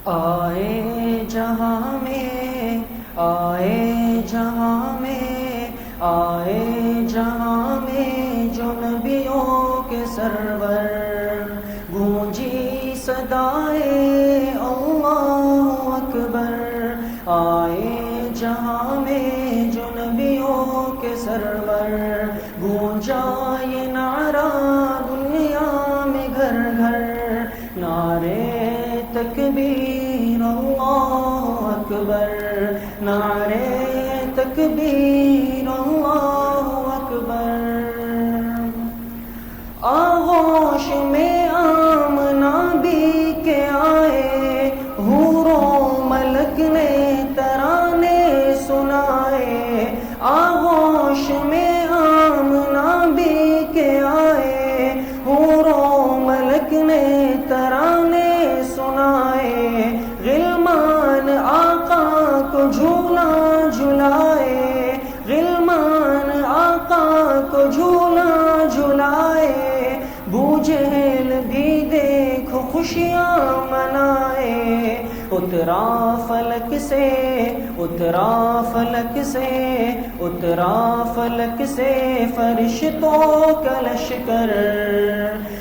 آئے جہاں میں، آئے جہاں میں، آئے جہاں میں جو نبیوں کے سرور، گونجی صدائے اللہ اکبر۔ آئے جہاں میں جو نبیوں کے سرور، گونجا یہ نعرہ دنیا میں گھر گھر، نعرے تکبیر اللہ اکبر، نعرے تکبیر اللہ اکبر۔ آغوش میں آمنہ بھی کے آئے، حور و ملک نے ترانے سنائے۔ آغوش میں آمنہ بھی کے آئے، حور و ملک نے ترانے سنائے۔ غلمان آقا کو جھولا جھلائے، غلمان آقا کو جھولا جھلائے۔ بو جہل بھی دیکھو خوشیاں منائے۔ اترا فلک سے، اترا فلک سے، اترا فلک سے فرشتوں کا لشکر،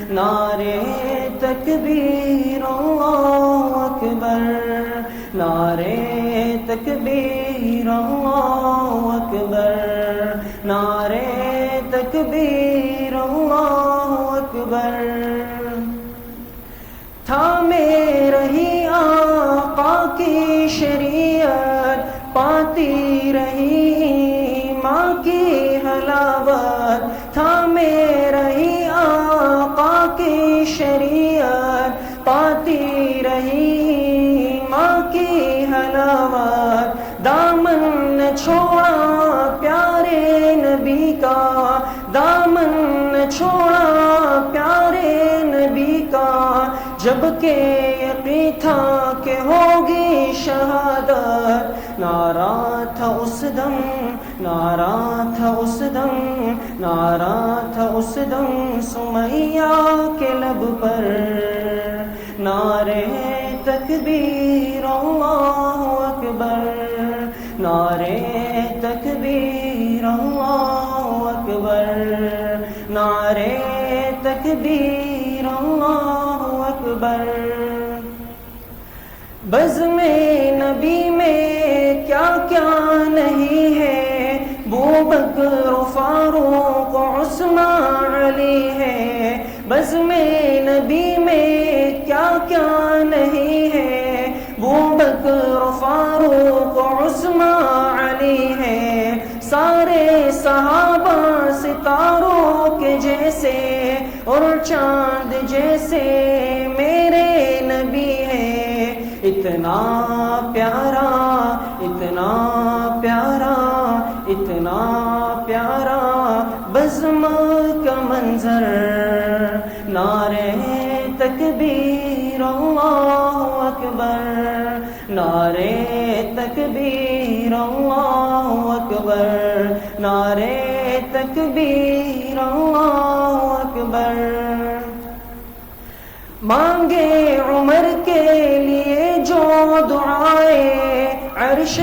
نعرے تکبیر اللہ اکبر، نعرے تکبیر اللہ اکبر، نعرے تکبیر اللہ اکبر۔ تھامے رہی آقا کی شریعت، پاتی رہی ماں کی حلاوت۔ تھامے رہی آقا کی شریعت، پاتی رہی ماں کی حلاوت۔ دامن نہ چھوڑا پیارے نبی کا، دامن نہ چھوڑا پیارے نبی کا، جبکہ یقین تھا کہ ہوگی شہادت۔ نعرہ تھا اس دم، نعرہ تھا اس دم، نعرہ تھا اس دم سمیہ کے لب پر، نعرے تکبیر اللہ اکبر، نعرے تکبیر اللہ اکبر، نعرے تکبیر اللہ اکبر۔ بزم نبی میں کیا کیا نہیں ہے، بوبکر فاروق عثمان علی ہے۔ بزم نبی میں کیا کیا نہیں ہے، بوبکر فاروق عثمان علی ہے۔ سارے صحابہ ستاروں کے جیسے اور چاند جیسے میرے نبی ہے۔ اتنا پیارا، اتنا پیارا، اتنا پیارا بزم کا منظر، نعرے تکبیر اللہ اکبر، نعرے تکبیر اللہ اکبر، نعرے تکبیر اللہ اکبر۔ مانگے عمر کے لیے جو دعائیں، عرش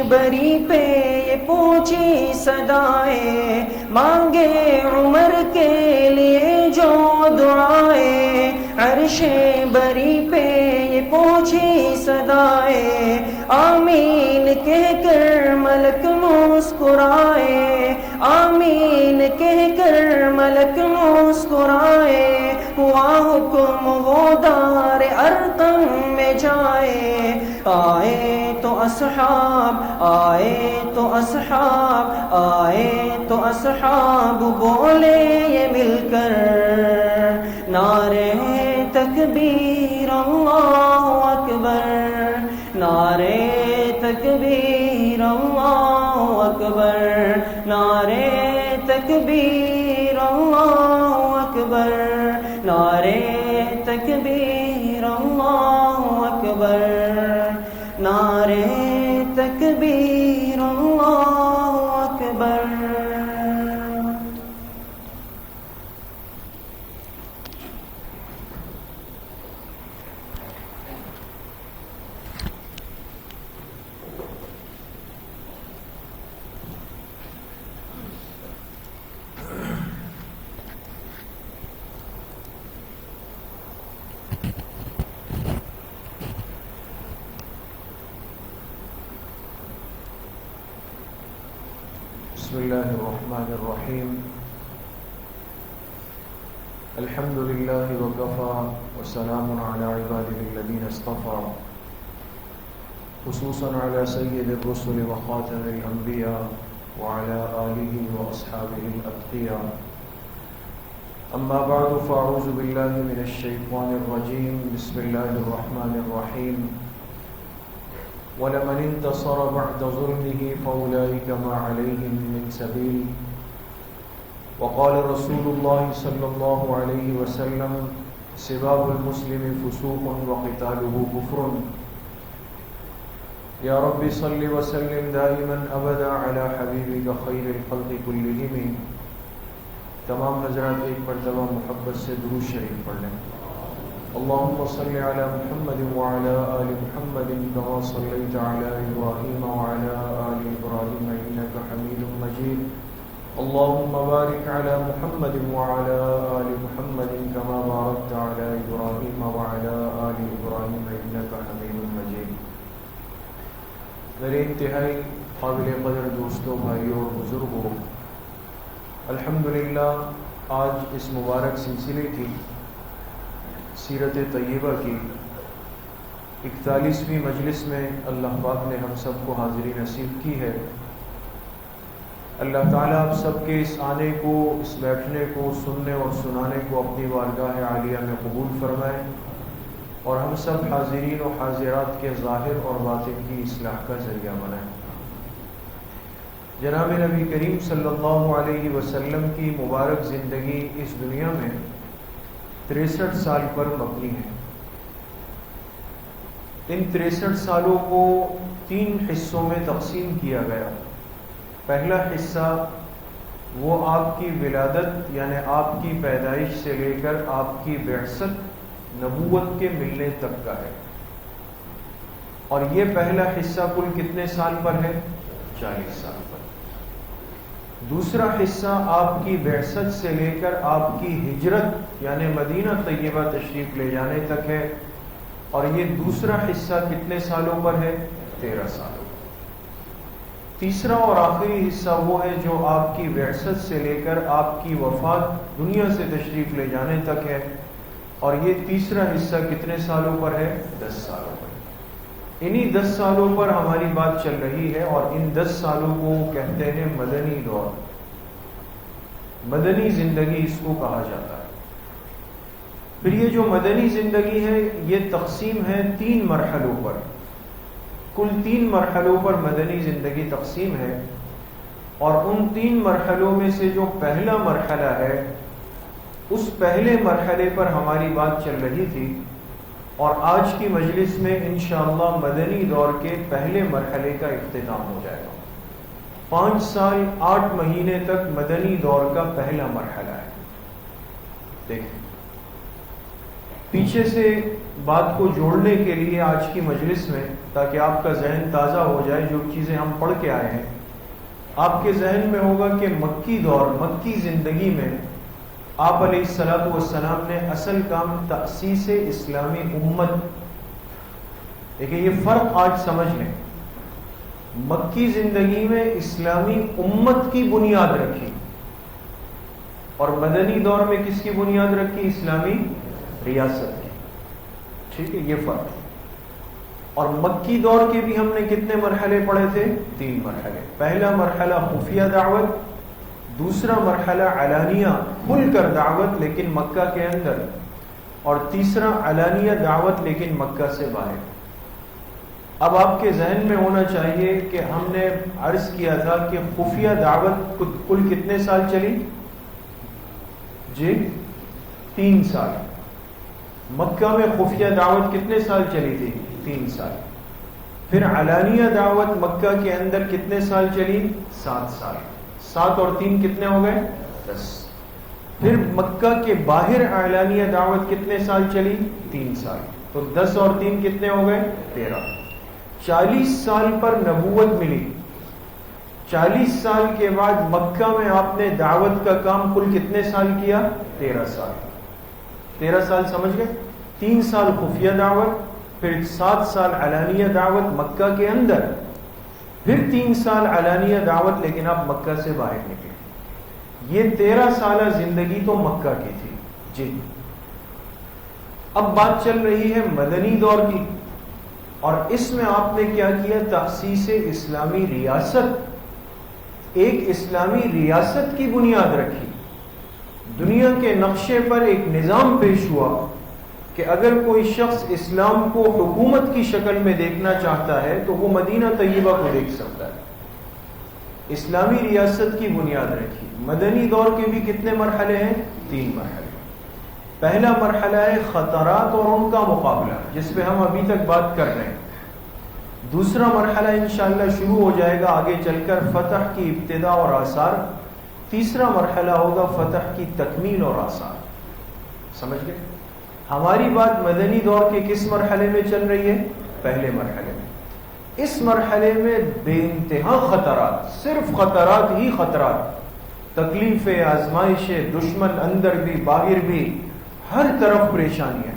بری پہ یہ پہنچی صدائیں۔ مانگے عمر کے لیے جو دعائیں، عرش بری پہ یہ پہنچی صدائیں۔ آمین کہہ کر ملک مسکرائے، آمین کہہ کر ملک مسکرائے۔ ہوا حکم وہ دار ارقم میں جائے، آئے تو اصحاب، آئے تو اصحاب، آئے تو اصحاب بولے یہ مل کر، نعرے تکبیر اللہ اکبر، نعرے تکبیر اللہ اکبر، نعرے تکبیر اللہ اکبر، نعرے تکبیر اللہ اکبر، نعرے تکبیر اللہ اکبر۔ بسم الله الرحمن الرحيم الحمد لله وكفى وسلام على عباده الذين اصطفى خصوصا على سيد الرسل وخاتم الأنبياء وعلى آله وأصحابه الأتقياء أما بعد فأعوذ بالله من الشيطان الرجيم بسم الله الرحمن الرحيم وَلَمَنِ انْتَصَرَ بَعْدَ ظُلْمِهِ فَأُولَئِكَ مَا عَلَيْهِمْ مِنْ سَبِيلٍ وقال رسول الله صلى الله عليه وسلم سباب المسلم فسوق وقتاله كفر يا رب صل وسلم دائما أبدا على حبيبك خير الخلق كلهم. تمام حضرات ایک مرتبہ محبت سے درود شریف پڑھ لیں. اللهم صل على محمد وعلى آل محمد كما صليت على إبراهيم وعلى آل إبراهيم إنك حميد مجيد. اللهم بارك على محمد وعلى آل محمد كما باركت على إبراهيم وعلى آل إبراهيم إنك حميد مجيد. میرے انتہائی قابل قدر دوستوں، بھائیوں اور بزرگوں، الحمدللہ آج اس مبارک سلسلے کی سیرت طیبہ کی 41ویں مجلس میں اللہ پاک نے ہم سب کو حاضری نصیب کی ہے. اللہ تعالیٰ آپ سب کے اس آنے کو، اس بیٹھنے کو، سننے اور سنانے کو اپنی بارگاہ عالیہ میں قبول فرمائے اور ہم سب حاضرین و حاضرات کے ظاہر اور باطن کی اصلاح کا ذریعہ بنائیں. جناب نبی کریم صلی اللہ علیہ وسلم کی مبارک زندگی اس دنیا میں 63 سال پر مبنی ہے. ان 63 سالوں کو 3 حصوں میں تقسیم کیا گیا. پہلا حصہ وہ آپ کی ولادت یعنی آپ کی پیدائش سے لے کر آپ کی بعثت نبوت کے ملنے تک کا ہے، اور یہ پہلا حصہ کل کتنے سال پر ہے؟ 40 سال پر. دوسرا حصہ آپ کی بعثت سے لے کر آپ کی ہجرت یعنی مدینہ طیبہ تشریف لے جانے تک ہے، اور یہ دوسرا حصہ کتنے سالوں پر ہے؟ 13 سالوں. تیسرا اور آخری حصہ وہ ہے جو آپ کی بعثت سے لے کر آپ کی وفات دنیا سے تشریف لے جانے تک ہے، اور یہ تیسرا حصہ کتنے سالوں پر ہے؟ 10 سالوں پر. انہی 10 سالوں پر ہماری بات چل رہی ہے، اور ان 10 سالوں کو کہتے ہیں مدنی دور. مدنی زندگی اس کو کہا جاتا ہے. پھر یہ جو مدنی زندگی ہے یہ تقسیم ہے 3 مرحلوں پر. کل 3 مرحلوں پر مدنی زندگی تقسیم ہے، اور ان 3 مرحلوں میں سے جو پہلا مرحلہ ہے اس پہلے مرحلے پر ہماری بات چل رہی تھی، اور آج کی مجلس میں انشاءاللہ مدنی دور کے پہلے مرحلے کا اختتام ہو جائے گا. 5 سال 8 مہینے تک مدنی دور کا پہلا مرحلہ ہے. دیکھیں پیچھے سے بات کو جوڑنے کے لیے آج کی مجلس میں، تاکہ آپ کا ذہن تازہ ہو جائے، جو چیزیں ہم پڑھ کے آئے ہیں آپ کے ذہن میں ہوگا کہ مکی دور، مکی زندگی میں آپ علیہ الصلوۃ والسلام نے اصل کام تأسیس اسلامی امت. دیکھیں یہ فرق آج سمجھ لیں. مکی زندگی میں اسلامی امت کی بنیاد رکھی، اور مدنی دور میں کس کی بنیاد رکھی؟ اسلامی ریاست کی. ٹھیک ہے، یہ فرق. اور مکی دور کے بھی ہم نے کتنے مرحلے پڑھے تھے؟ 3 مرحلے. پہلا مرحلہ خفیہ دعوت، دوسرا مرحلہ علانیہ کھل کر دعوت لیکن مکہ کے اندر، اور تیسرا علانیہ دعوت لیکن مکہ سے باہر. اب آپ کے ذہن میں ہونا چاہیے کہ ہم نے عرض کیا تھا کہ خفیہ دعوت کل کتنے سال چلی؟ جی 3 سال. مکہ میں خفیہ دعوت کتنے سال چلی تھی؟ 3 سال. پھر علانیہ دعوت مکہ کے اندر کتنے سال چلی؟ 7 سال. 7 اور 3 کتنے ہو گئے؟ 10. پھر مکہ کے باہر اعلانیہ دعوت کتنے سال چلی؟ 3 سال. تو 10 اور 3 کتنے ہو گئے؟ 13. 40 سال پر نبوت ملی. 40 سال کے بعد مکہ میں آپ نے دعوت کا کام کل کتنے سال کیا؟ 13 سال. 13 سال سمجھ گئے؟ 3 سال خفیہ دعوت، پھر 7 سال علانیہ دعوت مکہ کے اندر، پھر 3 سال علانیہ دعوت لیکن آپ مکہ سے باہر نکلے. یہ 13 سالہ زندگی تو مکہ کی تھی. جی اب بات چل رہی ہے مدنی دور کی، اور اس میں آپ نے کیا کیا؟ تخصیص اسلامی ریاست، ایک اسلامی ریاست کی بنیاد رکھی. دنیا کے نقشے پر ایک نظام پیش ہوا کہ اگر کوئی شخص اسلام کو حکومت کی شکل میں دیکھنا چاہتا ہے تو وہ مدینہ طیبہ کو دیکھ سکتا ہے. اسلامی ریاست کی بنیاد رکھی. مدنی دور کے بھی کتنے مرحلے ہیں؟ 3 مرحلے. پہلا مرحلہ ہے خطرات اور ان کا مقابلہ، جس پہ ہم ابھی تک بات کر رہے ہیں. دوسرا مرحلہ انشاءاللہ شروع ہو جائے گا آگے چل کر فتح کی ابتدا اور آثار. تیسرا مرحلہ ہوگا فتح کی تکمیل اور آثار. سمجھ گئے؟ ہماری بات مدنی دور کے کس مرحلے میں چل رہی ہے؟ پہلے مرحلے میں. اس مرحلے میں بے انتہا خطرات، صرف خطرات ہی خطرات، تکلیفیں، آزمائشیں، دشمن اندر بھی باہر بھی، ہر طرف پریشانیاں.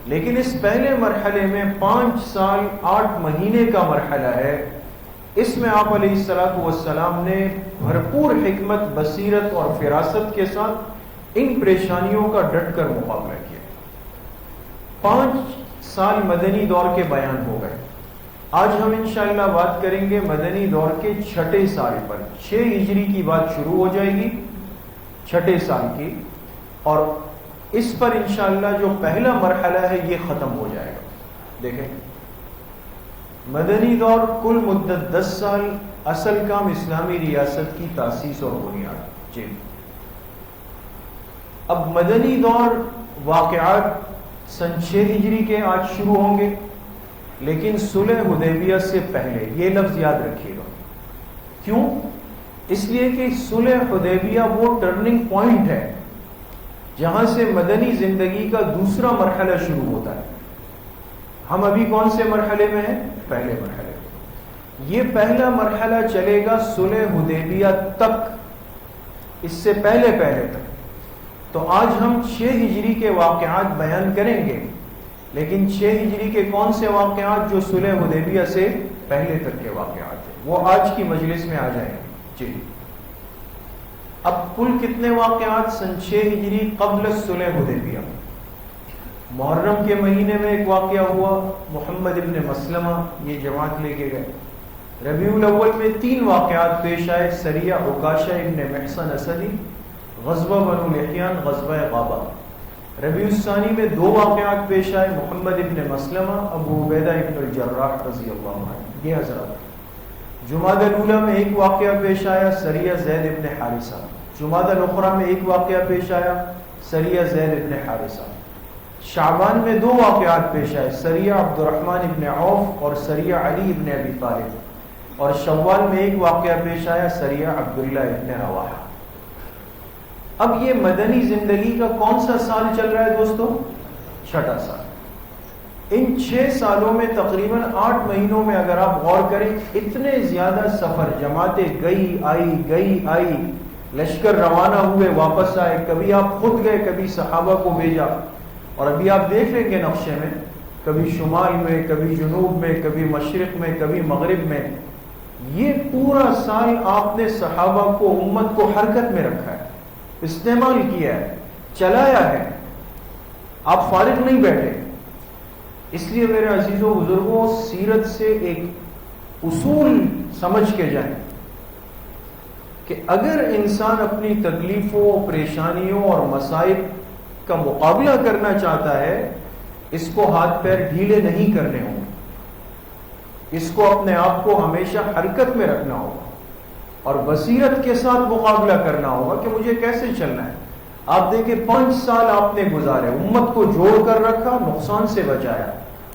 لیکن اس پہلے مرحلے میں 5 سال 8 مہینے کا مرحلہ ہے. اس میں آپ علیہ الصلوۃ والسلام نے بھرپور حکمت، بصیرت اور فراست کے ساتھ ان پریشانیوں کا ڈٹ کر مقابلہ کیا. 5 سال مدنی دور کے بیان ہو گئے. آج ہم انشاءاللہ بات کریں گے مدنی دور کے 6 سال پر. 6 ہجری کی بات شروع ہو جائے گی 6 سال کی، اور اس پر انشاءاللہ جو پہلا مرحلہ ہے یہ ختم ہو جائے گا. دیکھیں مدنی دور کل مدت 10 سال، اصل کام اسلامی ریاست کی تاسیس اور بنیاد. جی اب مدنی دور واقعات سن 6 ہجری کے آج شروع ہوں گے، لیکن صلح حدیبیہ سے پہلے. یہ لفظ یاد رکھیے گا. کیوں؟ اس لیے کہ صلح حدیبیہ وہ ٹرننگ پوائنٹ ہے جہاں سے مدنی زندگی کا دوسرا مرحلہ شروع ہوتا ہے. ہم ابھی کون سے مرحلے میں ہیں؟ پہلے مرحلے میں. یہ پہلا مرحلہ چلے گا صلح حدیبیہ تک، اس سے پہلے تک. تو آج ہم 6 ہجری کے واقعات بیان کریں گے، لیکن 6 ہجری کے کون سے واقعات جو صلح حدیبیہ سے پہلے تک کے واقعات ہیں وہ آج کی مجلس میں آ جائیں گے. جی اب کل کتنے واقعات سن 6 ہجری قبل صلح حدیبیہ؟ محرم کے مہینے میں ایک واقعہ ہوا، محمد ابن مسلمہ یہ جماعت لے کے گئے. ربیع الاول میں 3 واقعات پیش آئے، سریہ عکاشہ ابن محصن اسدی، غزوہ بنو لحیان، غزوہ غابہ. ربیع الثانی میں 2 واقعات پیش آئے، محمد ابن مسلمہ، ابو عبیدہ ابن الجراح رضی اللہ عنہ. یہ حضرات جمادی الاولیٰ میں ایک واقعہ پیش آیا، سریہ زید ابن حارثہ. جمادی الاخری میں ایک واقعہ پیش آیا، سریہ زید ابن حارثہ. شعبان میں 2 واقعات پیش آئے، سریہ عبد الرحمن ابن عوف اور سریہ علی ابن ابی طالب. اور شوال میں ایک واقعہ پیش آیا، سریہ عبداللہ ابن رواحہ. اب یہ مدنی زندگی کا کون سا سال چل رہا ہے دوستو؟ 6 سال. ان 6 سالوں میں تقریباً 8 مہینوں میں اگر آپ غور کریں اتنے زیادہ سفر، جماعتیں گئی آئی، لشکر روانہ ہوئے واپس آئے، کبھی آپ خود گئے، کبھی صحابہ کو بھیجا. اور ابھی آپ دیکھ لیں گے نقشے میں، کبھی شمال میں، کبھی جنوب میں، کبھی مشرق میں، کبھی مغرب میں. یہ پورا سال آپ نے صحابہ کو، امت کو حرکت میں رکھا ہے، استعمال کیا ہے، چلایا ہے. آپ فارغ نہیں بیٹھے. اس لیے میرے عزیزوں بزرگوں، سیرت سے ایک اصول سمجھ کے جائیں کہ اگر انسان اپنی تکلیفوں، پریشانیوں اور مصائب کا مقابلہ کرنا چاہتا ہے، اس کو ہاتھ پیر ڈھیلے نہیں کرنے ہوں، اس کو اپنے آپ کو ہمیشہ حرکت میں رکھنا ہوگا اور بصیرت کے ساتھ مقابلہ کرنا ہوگا کہ مجھے کیسے چلنا ہے. آپ دیکھیں 5 سال آپ نے گزارے، امت کو جوڑ کر رکھا، نقصان سے بچایا،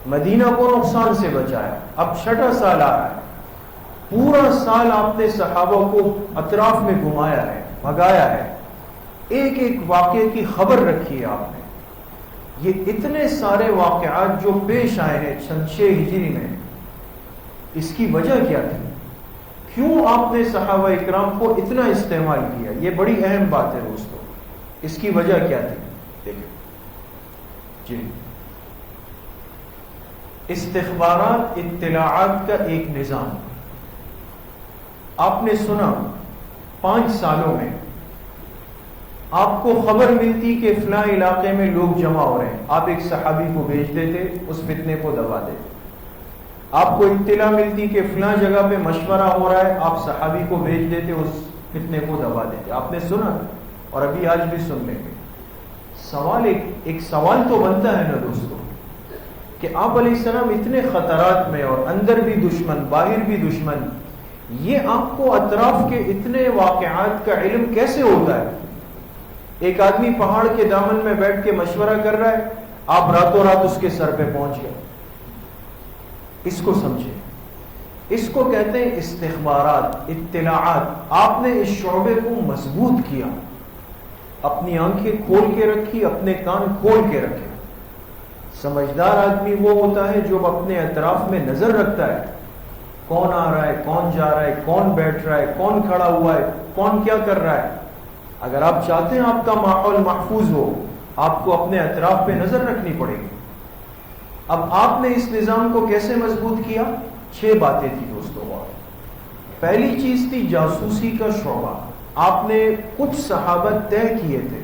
مدینہ کو نقصان سے بچایا. اب 6 سال آ رہا ہے، پورا سال آپ نے صحابہ کو اطراف میں گھمایا ہے، بھگایا ہے، ایک ایک واقعے کی خبر رکھی ہے آپ نے. یہ اتنے سارے واقعات جو پیش آئے ہیں 6 ہجری میں، اس کی وجہ کیا تھی؟ کیوں آپ نے صحابہ اکرام کو اتنا استعمال کیا؟ یہ بڑی اہم بات ہے دوستو. اس کی وجہ کیا تھی؟ دیکھیں جی، استخبارات اطلاعات کا ایک نظام. آپ نے سنا 5 سالوں میں آپ کو خبر ملتی کہ فلاں علاقے میں لوگ جمع ہو رہے ہیں، آپ ایک صحابی کو بھیج دیتے، اس فتنے کو دبا دیتے. آپ کو اطلاع ملتی کہ فلاں جگہ پہ مشورہ ہو رہا ہے، آپ صحابی کو بھیج دیتے، اس فتنے کو دبا دیتے. آپ نے سنا اور ابھی آج بھی سن لیں گے. سوال ایک سوال تو بنتا ہے نا دوستو کہ آپ علیہ السلام اتنے خطرات میں، اور اندر بھی دشمن باہر بھی دشمن، یہ آپ کو اطراف کے اتنے واقعات کا علم کیسے ہوتا ہے؟ ایک آدمی پہاڑ کے دامن میں بیٹھ کے مشورہ کر رہا ہے، آپ راتوں رات اس کے سر پہ پہنچ گئے. اس کو سمجھے، اس کو کہتے ہیں استخبارات، اطلاعات. آپ نے اس شعبے کو مضبوط کیا، اپنی آنکھیں کھول کے رکھی، اپنے کان کھول کے رکھے. سمجھدار آدمی وہ ہوتا ہے جو اپنے اطراف میں نظر رکھتا ہے، کون آ رہا ہے، کون جا رہا ہے، کون بیٹھ رہا ہے، کون کھڑا ہوا ہے، کون کیا کر رہا ہے. اگر آپ چاہتے ہیں آپ کا ماحول محفوظ ہو، آپ کو اپنے اطراف پہ نظر رکھنی پڑے گی. اب آپ نے اس نظام کو کیسے مضبوط کیا؟ 6 باتیں تھی دوستو. پہلی چیز تھی جاسوسی کا شعبہ. آپ نے کچھ صحابہ طے کیے تھے،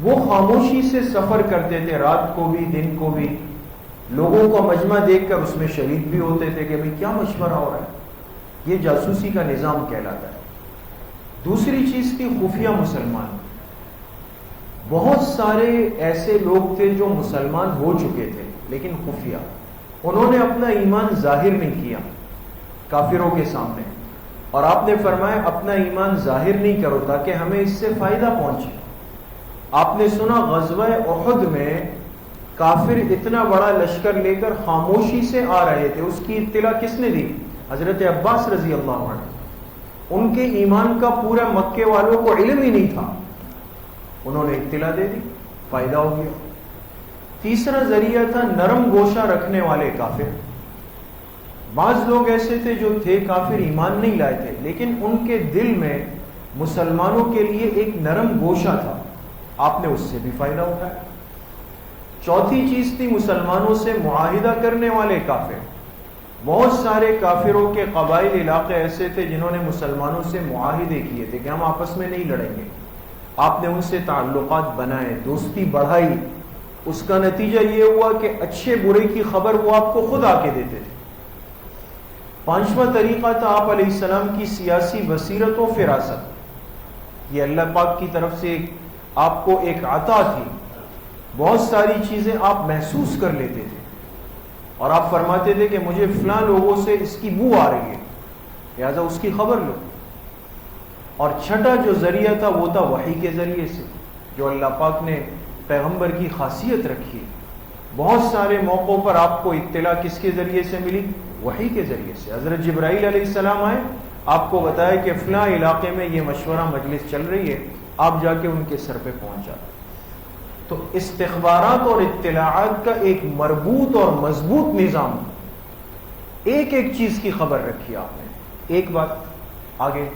وہ خاموشی سے سفر کرتے تھے، رات کو بھی دن کو بھی. لوگوں کا مجمع دیکھ کر اس میں شریک بھی ہوتے تھے کہ بھئی کیا مشورہ ہو رہا ہے. یہ جاسوسی کا نظام کہلاتا ہے. دوسری چیز تھی خفیہ مسلمان. بہت سارے ایسے لوگ تھے جو مسلمان ہو چکے تھے لیکن خفیہ، انہوں نے اپنا ایمان ظاہر نہیں کیا کافروں کے سامنے. اور آپ نے فرمایا اپنا ایمان ظاہر نہیں کرو تاکہ ہمیں اس سے فائدہ پہنچے. آپ نے سنا غزوہ احد میں کافر اتنا بڑا لشکر لے کر خاموشی سے آ رہے تھے، اس کی اطلاع کس نے دی؟ حضرت عباس رضی اللہ عنہ. ان کے ایمان کا پورا مکے والوں کو علم ہی نہیں تھا، انہوں نے اطلاع دے دی، فائدہ ہو گیا. تیسرا ذریعہ تھا نرم گوشہ رکھنے والے کافر. بعض لوگ ایسے تھے جو تھے کافر، ایمان نہیں لائے تھے، لیکن ان کے دل میں مسلمانوں کے لیے ایک نرم گوشہ تھا، آپ نے اس سے بھی فائدہ اٹھایا. چوتھی چیز تھی مسلمانوں سے معاہدہ کرنے والے کافر. بہت سارے کافروں کے قبائل علاقے ایسے تھے جنہوں نے مسلمانوں سے معاہدے کیے تھے کہ ہم آپس میں نہیں لڑیں گے. آپ نے ان سے تعلقات بنائے، دوستی بڑھائی. اس کا نتیجہ یہ ہوا کہ اچھے برے کی خبر وہ آپ کو خود آ کے دیتے تھے. پانچواں طریقہ تھا آپ علیہ السلام کی سیاسی بصیرت و فراست. یہ اللہ پاک کی طرف سے آپ کو ایک عطا تھی. بہت ساری چیزیں آپ محسوس کر لیتے تھے اور آپ فرماتے تھے کہ مجھے فلاں لوگوں سے اس کی بو آ رہی ہے، لہذا اس کی خبر لو. اور چھٹا جو ذریعہ تھا وہ تھا وحی کے ذریعے سے، جو اللہ پاک نے پیغمبر کی خاصیت رکھی ہے. بہت سارے موقعوں پر آپ کو اطلاع کس کے ذریعے سے ملی؟ وحی کے ذریعے سے. حضرت جبرائیل علیہ السلام آئے، آپ کو بتایا کہ فلاں علاقے میں یہ مشورہ مجلس چل رہی ہے، آپ جا کے ان کے سر پہ پہنچ جاتے. تو استخبارات اور اطلاعات کا ایک مربوط اور مضبوط نظام، ایک ایک چیز کی خبر رکھی آپ نے. ایک بات آگے،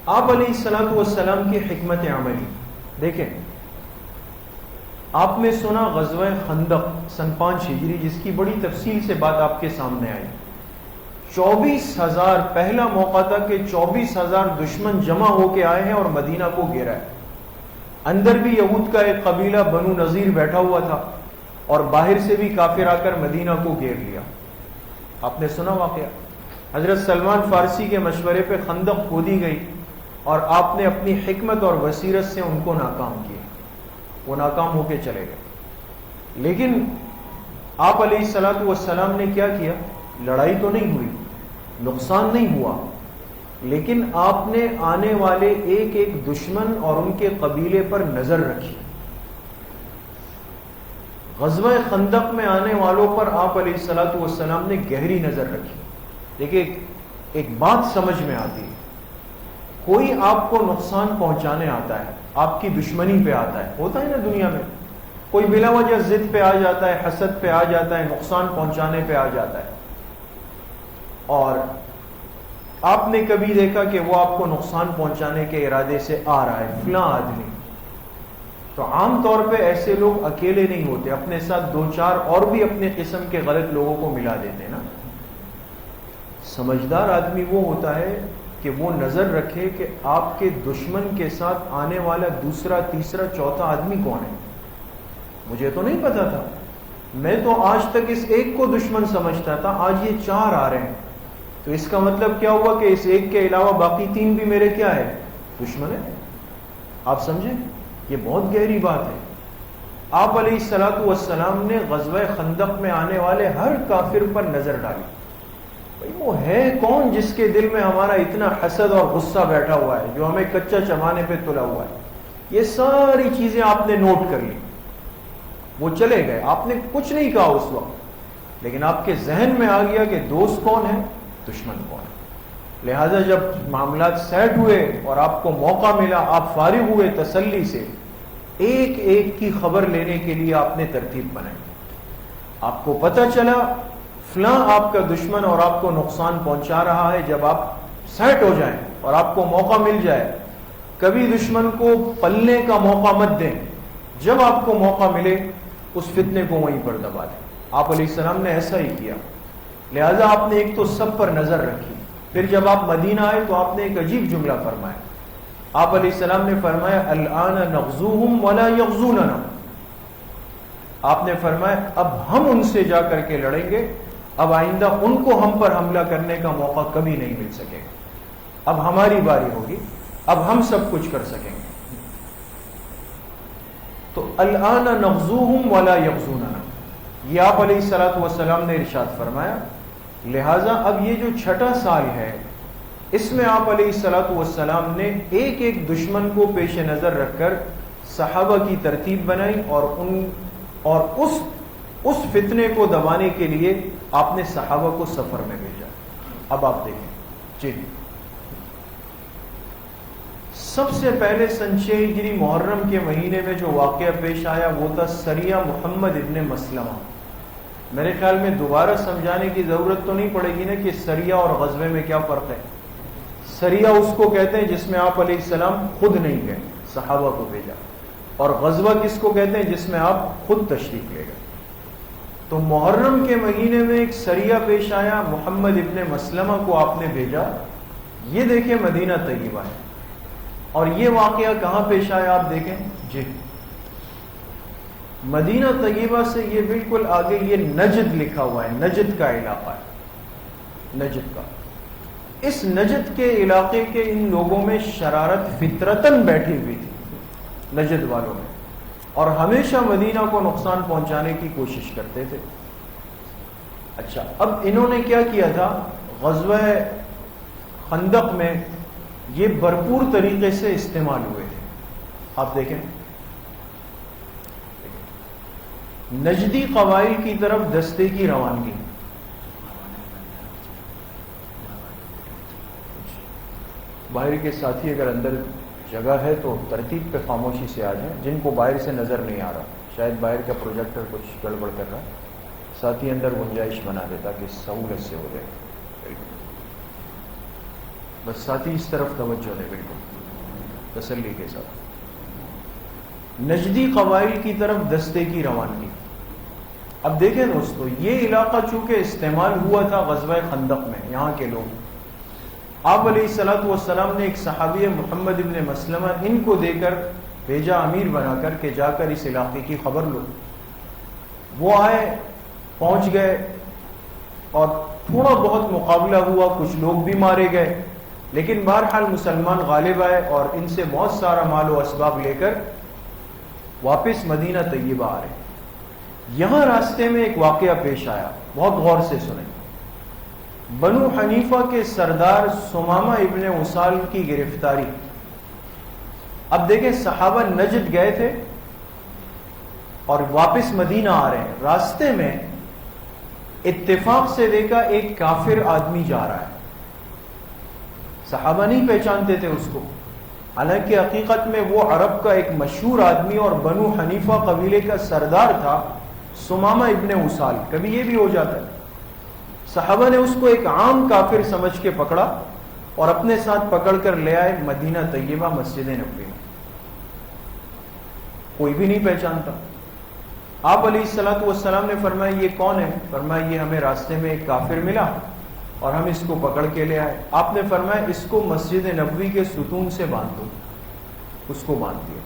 آپ علیہ الصلوۃ والسلام کی حکمت عملی دیکھیں. آپ نے سنا غزوہ خندق سن 5 ہجری، جس کی بڑی تفصیل سے بات آپ کے سامنے آئی. 24,000 پہلا موقع تھا کہ 24,000 دشمن جمع ہو کے آئے ہیں اور مدینہ کو گھیرا ہے. اندر بھی یہود کا ایک قبیلہ بنو نذیر بیٹھا ہوا تھا اور باہر سے بھی کافر آ کر مدینہ کو گھیر لیا. آپ نے سنا واقعہ، حضرت سلمان فارسی کے مشورے پہ خندق کھودی گئی اور آپ نے اپنی حکمت اور بصیرت سے ان کو ناکام کیا. وہ ناکام ہو کے چلے گئے. لیکن آپ علیہ الصلوۃ والسلام نے کیا کیا؟ لڑائی تو نہیں ہوئی، نقصان نہیں ہوا، لیکن آپ نے آنے والے ایک ایک دشمن اور ان کے قبیلے پر نظر رکھی. غزوہ خندق میں آنے والوں پر آپ علیہ الصلوۃ والسلام نے گہری نظر رکھی. دیکھیے ایک بات سمجھ میں آتی ہے، کوئی آپ کو نقصان پہنچانے آتا ہے، آپ کی دشمنی پہ آتا ہے، ہوتا ہے نا دنیا میں، کوئی بلا وجہ ضد پہ آ جاتا ہے، حسد پہ آ جاتا ہے، نقصان پہنچانے پہ آ جاتا ہے. اور آپ نے کبھی دیکھا کہ وہ آپ کو نقصان پہنچانے کے ارادے سے آ رہا ہے، فلاں آدمی، تو عام طور پہ ایسے لوگ اکیلے نہیں ہوتے، اپنے ساتھ دو چار اور بھی اپنے قسم کے غلط لوگوں کو ملا دیتے نا۔ سمجھدار آدمی وہ ہوتا ہے کہ وہ نظر رکھے کہ آپ کے دشمن کے ساتھ آنے والا دوسرا تیسرا چوتھا آدمی کون ہے۔ مجھے تو نہیں پتا تھا، میں تو آج تک اس ایک کو دشمن سمجھتا تھا، آج یہ 4 آ رہے ہیں، تو اس کا مطلب کیا ہوا کہ اس ایک کے علاوہ باقی 3 بھی میرے کیا ہے، دشمن ہے۔ آپ سمجھیں، یہ بہت گہری بات ہے۔ آپ علیہ الصلوۃ والسلام نے غزوہ خندق میں آنے والے ہر کافر پر نظر ڈالی، بھئی وہ ہے کون جس کے دل میں ہمارا اتنا حسد اور غصہ بیٹھا ہوا ہے، جو ہمیں کچا چبانے پہ تلا ہوا ہے۔ یہ ساری چیزیں آپ نے نوٹ کر لی، وہ چلے گئے، آپ نے کچھ نہیں کہا اس وقت، لیکن آپ کے ذہن میں آ گیا کہ دوست کون ہے، دشمن کون ہے۔ لہذا جب معاملات سیٹ ہوئے اور آپ کو موقع ملا، آپ فارغ ہوئے تسلی سے، ایک ایک کی خبر لینے کے لیے آپ نے ترتیب بنائی۔ آپ کو پتہ چلا فلاں آپ کا دشمن اور آپ کو نقصان پہنچا رہا ہے، جب آپ سیٹ ہو جائیں اور آپ کو موقع مل جائے، کبھی دشمن کو پلنے کا موقع مت دیں، جب آپ کو موقع ملے اس فتنے کو وہیں پر دبا دیں۔ آپ علیہ السلام نے ایسا ہی کیا، لہذا آپ نے ایک تو سب پر نظر رکھی، پھر جب آپ مدینہ آئے تو آپ نے ایک عجیب جملہ فرمایا۔ آپ علیہ السلام نے فرمایا الآن نغزوہم ولا یغزوننا، آپ نے فرمایا اب ہم ان سے جا کر کے لڑیں گے، اب آئندہ ان کو ہم پر حملہ کرنے کا موقع کبھی نہیں مل سکے گا، اب ہماری باری ہوگی، اب ہم سب کچھ کر سکیں گے۔ تو الآن نغزوہم ولا یغزوننا، یہ آپ علیہ الصلوۃ والسلام نے ارشاد فرمایا۔ لہٰذا اب یہ جو 6واں سال ہے، اس میں آپ علیہ الصلوۃ والسلام نے ایک ایک دشمن کو پیش نظر رکھ کر صحابہ کی ترتیب بنائی، اور اس فتنے کو دبانے کے لیے آپ نے صحابہ کو سفر میں بھیجا۔ اب آپ دیکھیں جی، سب سے پہلے سن 6 ہجری محرم کے مہینے میں جو واقعہ پیش آیا وہ تھا سریہ محمد ابن مسلمہ۔ میرے خیال میں دوبارہ سمجھانے کی ضرورت تو نہیں پڑے گی نا کہ سریہ اور غزوے میں کیا فرق ہے۔ سریہ اس کو کہتے ہیں جس میں آپ علیہ السلام خود نہیں گئے، صحابہ کو بھیجا، اور غزوہ کس کو کہتے ہیں جس میں آپ خود تشریف لے گئے۔ تو محرم کے مہینے میں ایک سریہ پیش آیا، محمد ابن مسلمہ کو آپ نے بھیجا۔ یہ دیکھیں مدینہ طیبہ ہے، اور یہ واقعہ کہاں پیش آیا آپ دیکھیں جی، مدینہ طیبہ سے یہ بالکل آگے یہ نجد لکھا ہوا ہے، نجد کا علاقہ ہے، نجد کا۔ اس نجد کے علاقے کے ان لوگوں میں شرارت فطرتاً بیٹھی ہوئی تھی، نجد والوں میں، اور ہمیشہ مدینہ کو نقصان پہنچانے کی کوشش کرتے تھے۔ اچھا، اب انہوں نے کیا کیا تھا، غزوہ خندق میں یہ بھرپور طریقے سے استعمال ہوئے تھے۔ آپ دیکھیں نجدی قبائل کی طرف دستے کی روانگی، باہر کے ساتھی اگر اندر جگہ ہے تو ترتیب پہ خاموشی سے آ جائیں، جن کو باہر سے نظر نہیں آ رہا، شاید باہر کا پروجیکٹر کچھ گڑبڑ کر رہا ہے، ساتھی اندر گنجائش بنا دے تاکہ سہولت سے ہو جائے۔ بس ساتھی اس طرف توجہ دے، بالکل تسلی کے ساتھ۔ نجدی قبائل کی طرف دستے کی روانگی۔ اب دیکھیں دوستو، یہ علاقہ چونکہ استعمال ہوا تھا غزوہ خندق میں، یہاں کے لوگ، آپ علیہ الصلوۃ والسلام نے ایک صحابی محمد ابن مسلمہ ان کو دے کر بھیجا، امیر بنا کر کہ جا کر اس علاقے کی خبر لو۔ وہ آئے، پہنچ گئے، اور تھوڑا بہت مقابلہ ہوا، کچھ لوگ بھی مارے گئے، لیکن بہرحال مسلمان غالب آئے اور ان سے بہت سارا مال و اسباب لے کر واپس مدینہ طیبہ آ رہے۔ یہاں راستے میں ایک واقعہ پیش آیا، بہت غور سے سنیں۔ بنو حنیفہ کے سردار سمامہ ابن اسال کی گرفتاری۔ اب دیکھیں صحابہ نجد گئے تھے اور واپس مدینہ آ رہے ہیں، راستے میں اتفاق سے دیکھا ایک کافر آدمی جا رہا ہے، صحابہ نہیں پہچانتے تھے اس کو، حالانکہ حقیقت میں وہ عرب کا ایک مشہور آدمی اور بنو حنیفہ قبیلے کا سردار تھا، سمامہ ابن اسال۔ کبھی یہ بھی ہو جاتا ہے، صحابہ نے اس کو ایک عام کافر سمجھ کے پکڑا اور اپنے ساتھ پکڑ کر لے آئے مدینہ طیبہ، مسجد نبوی میں۔ کوئی بھی نہیں پہچانتا. آپ علیہ الصلوۃ والسلام نے فرمایا یہ کون ہے؟ فرمایا یہ ہمیں راستے میں ایک کافر ملا اور ہم اس کو پکڑ کے لے آئے. آپ نے فرمایا اس کو مسجد نبوی کے ستون سے باندھ دو. اس کو باندھ دیا.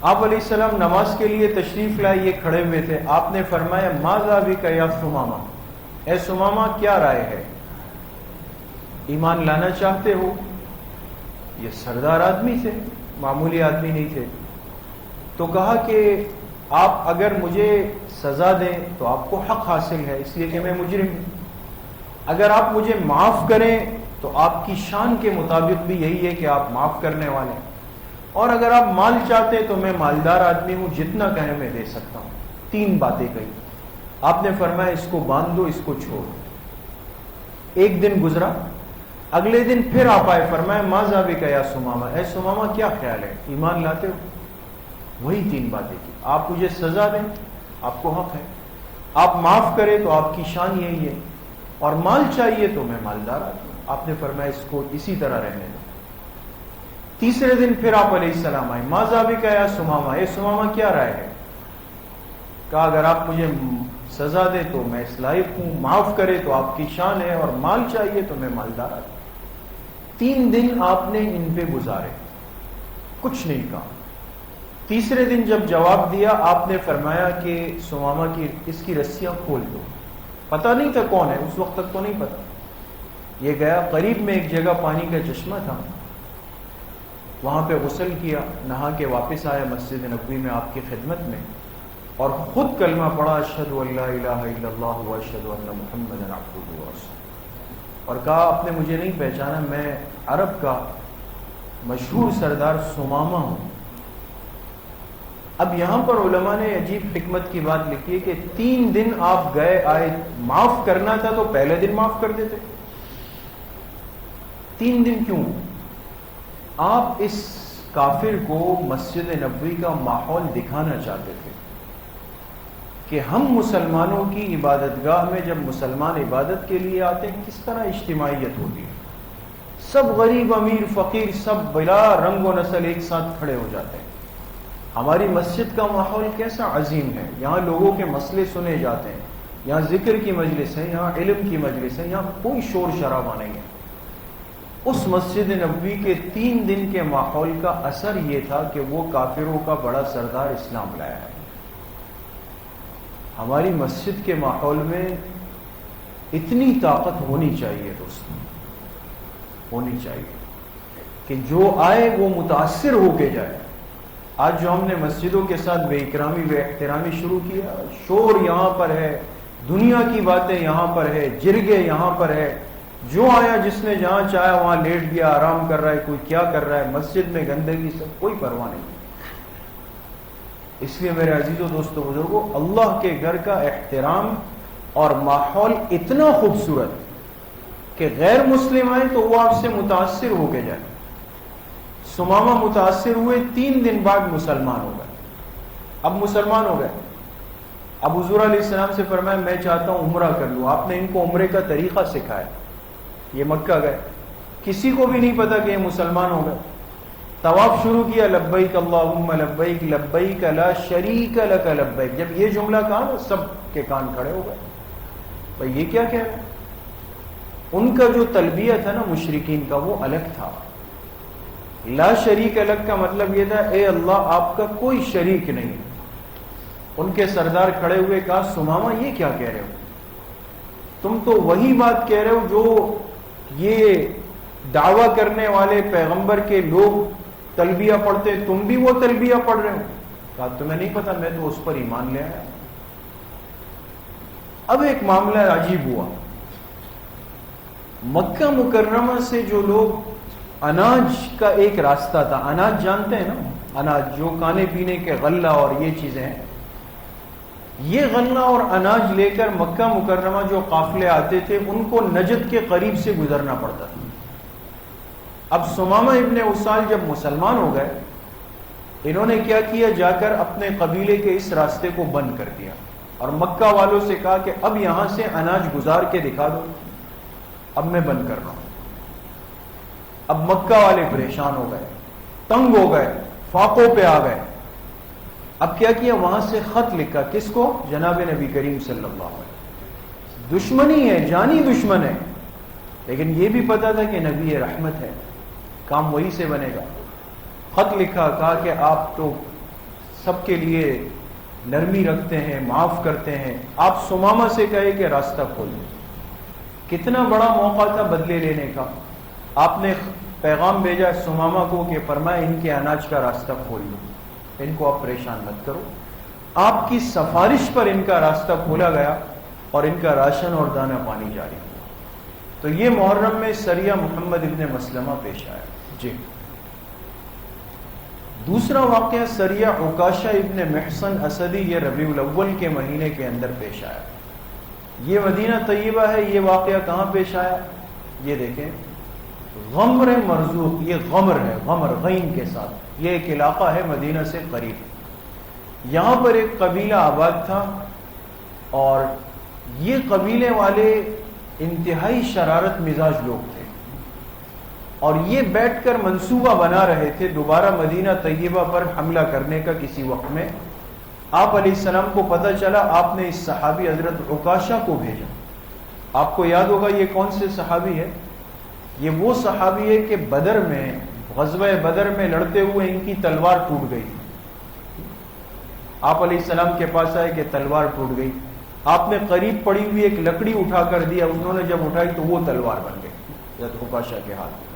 آپ علیہ السلام نماز کے لیے تشریف لائے، یہ کھڑے ہوئے تھے. آپ نے فرمایا ماذا بک یا ثمامہ، اے ثمامہ کیا رائے ہے؟ ایمان لانا چاہتے ہو؟ یہ سردار آدمی تھے، معمولی آدمی نہیں تھے. تو کہا کہ آپ اگر مجھے سزا دیں تو آپ کو حق حاصل ہے، اس لیے کہ میں مجرم ہوں. اگر آپ مجھے معاف کریں تو آپ کی شان کے مطابق بھی یہی ہے کہ آپ معاف کرنے والے ہیں. اور اگر آپ مال چاہتے تو میں مالدار آدمی ہوں، جتنا کہیں میں دے سکتا ہوں. 3 باتیں کہی. آپ نے فرمایا اس کو باندھ دو، اس کو چھوڑ. 1 دن گزرا، اگلے دن پھر آپ آئے. فرمایا ماذا بک یا ثمامہ، اے ثمامہ کیا خیال ہے، ایمان لاتے ہو؟ وہی 3 باتیں کی. آپ مجھے سزا دیں، آپ کو حق ہے. آپ معاف کریں تو آپ کی شان یہی ہے. اور مال چاہیے تو میں مالدار آدمی ہوں. آپ نے فرمایا اس کو اسی طرح رہنے دو. تیسرے دن پھر آپ علیہ السلام آئے. ماذا بک یا ثمامہ، اے ثمامہ کیا رائے ہے؟ کہا اگر آپ مجھے سزا دے تو میں اس لائق ہوں، معاف کرے تو آپ کی شان ہے، اور مال چاہیے تو میں مالدار آدمی. 3 دن آپ نے ان پہ گزارے، کچھ نہیں کہا. تیسرے دن جب جواب دیا آپ نے فرمایا کہ ثمامہ کی اس کی رسیاں کھول دو. پتہ نہیں تھا کون ہے، اس وقت تک تو نہیں پتا. یہ گیا قریب میں ایک جگہ پانی کا چشمہ تھا، وہاں پہ غسل کیا، نہا کے واپس آیا مسجد نبوی میں آپ کی خدمت میں، اور خود کلمہ پڑھا اشہد ان لا الہ الا اللہ واشہد ان محمدا عبدہ ورسولہ، اور کہا آپ نے مجھے نہیں پہچانا، میں عرب کا مشہور سردار ثمامہ ہوں. اب یہاں پر علماء نے عجیب حکمت کی بات لکھی ہے کہ 3 دن آپ گئے آئے، معاف کرنا تھا تو پہلے دن معاف کر دیتے. 3 دن کیوں؟ آپ اس کافر کو مسجد نبوی کا ماحول دکھانا چاہتے تھے کہ ہم مسلمانوں کی عبادت گاہ میں جب مسلمان عبادت کے لیے آتے ہیں کس طرح اجتماعیت ہوتی ہے. سب غریب امیر فقیر سب بلا رنگ و نسل ایک ساتھ کھڑے ہو جاتے ہیں. ہماری مسجد کا ماحول کیسا عظیم ہے، یہاں لوگوں کے مسئلے سنے جاتے ہیں، یہاں ذکر کی مجلس ہے، یہاں علم کی مجلس ہے، یہاں کوئی شور شرابہ نہیں ہے. اس مسجد نبوی کے 3 دن کے ماحول کا اثر یہ تھا کہ وہ کافروں کا بڑا سردار اسلام لایا ہے. ہماری مسجد کے ماحول میں اتنی طاقت ہونی چاہیے دوستوں، ہونی چاہیے کہ جو آئے وہ متاثر ہو کے جائے. آج جو ہم نے مسجدوں کے ساتھ بے اکرامی بے احترامی شروع کیا، شور یہاں پر ہے، دنیا کی باتیں یہاں پر ہے، جرگے یہاں پر ہے، جو آیا جس نے جہاں چاہا وہاں لیٹ گیا، آرام کر رہا ہے، کوئی کیا کر رہا ہے، مسجد میں گندگی سب کوئی پرواہ نہیں. اس لیے میرے عزیزوں دوستوں بزرگوں، اللہ کے گھر کا احترام اور ماحول اتنا خوبصورت کہ غیر مسلم آئے تو وہ آپ سے متاثر ہو کے جائے. ثمامہ متاثر ہوئے، 3 دن بعد مسلمان ہو گئے. اب مسلمان ہو گئے. اب حضور علیہ السلام سے فرمایا میں چاہتا ہوں عمرہ کر لوں. آپ نے ان کو عمرے کا طریقہ سکھایا. یہ مکہ گئے، کسی کو بھی نہیں پتا کہ یہ مسلمان ہو گئے. طواف شروع کیا، لبیک اللہم لبیک لبیک لا شریک لک لبیک. جب یہ جملہ کہا نا سب کے کان کھڑے ہو گئے. بھائی یہ کیا کہہ رہے ہیں؟ ان کا جو تلبیہ تھا نا مشرکین کا وہ الگ تھا. لا شریک الگ کا مطلب یہ تھا اے اللہ آپ کا کوئی شریک نہیں. ان کے سردار کھڑے ہوئے کہا ثمامہ یہ کیا کہہ رہے ہو؟ تم تو وہی بات کہہ رہے ہو جو یہ دعویٰ کرنے والے پیغمبر کے لوگ تلبیہ پڑھتے، تم بھی وہ تلبیہ پڑھ رہے ہو. کہا تمہیں نہیں پتا میں تو اس پر ایمان لے آیا. اب ایک معاملہ عجیب ہوا. مکہ مکرمہ سے جو لوگ اناج کا ایک راستہ تھا، اناج جانتے ہیں نا، اناج جو کھانے پینے کے غلہ اور یہ چیزیں ہیں، یہ غلہ اور اناج لے کر مکہ مکرمہ جو قافلے آتے تھے ان کو نجد کے قریب سے گزرنا پڑتا تھا. اب ثمامہ ابن اسال جب مسلمان ہو گئے، انہوں نے کیا کیا، جا کر اپنے قبیلے کے اس راستے کو بند کر دیا اور مکہ والوں سے کہا کہ اب یہاں سے اناج گزار کے دکھا دو، اب میں بند کر رہا ہوں. اب مکہ والے پریشان ہو گئے، تنگ ہو گئے، فاقوں پہ آ گئے. اب کیا کیا؟ وہاں سے خط لکھا. کس کو؟ جناب نبی کریم صلی اللہ علیہ وسلم. دشمنی ہے، جانی دشمن ہے، لیکن یہ بھی پتا تھا کہ نبی رحمت ہے، کام وہی سے بنے گا. خط لکھا، کہا کہ آپ تو سب کے لیے نرمی رکھتے ہیں، معاف کرتے ہیں، آپ سمامہ سے کہے کہ راستہ کھول دیں. کتنا بڑا موقع تھا بدلے لینے کا. آپ نے پیغام بھیجا سمامہ کو کہ فرمایا ان کے اناج کا راستہ کھول دو، ان کو آپ پریشان مت کرو. آپ کی سفارش پر ان کا راستہ کھولا گیا اور ان کا راشن اور دانہ پانی جاری ہوا. تو یہ محرم میں سریہ محمد ابن مسلمہ پیش آیا. جی. دوسرا واقعہ سریہ عکاشہ ابن محصن اسدی، یہ ربیع الاول کے مہینے کے اندر پیش آیا. یہ مدینہ طیبہ ہے. یہ واقعہ کہاں پیش آیا؟ یہ دیکھیں، غمر مرزوق. یہ غمر ہے، غمر غین کے ساتھ. یہ ایک علاقہ ہے مدینہ سے قریب. یہاں پر ایک قبیلہ آباد تھا اور یہ قبیلے والے انتہائی شرارت مزاج لوگ تھے اور یہ بیٹھ کر منصوبہ بنا رہے تھے دوبارہ مدینہ طیبہ پر حملہ کرنے کا. کسی وقت میں آپ علیہ السلام کو پتہ چلا، آپ نے اس صحابی حضرت عکاشہ کو بھیجا. آپ کو یاد ہوگا یہ کون سے صحابی ہے؟ یہ وہ صحابی ہے کہ بدر میں، غزوہ بدر میں لڑتے ہوئے ان کی تلوار ٹوٹ گئی. آپ علیہ السلام کے پاس آئے کہ تلوار ٹوٹ گئی. آپ نے قریب پڑی ہوئی ایک لکڑی اٹھا کر دیا، انہوں نے جب اٹھائی تو وہ تلوار بن گئی حضرت عکاشہ کے ہاتھ میں.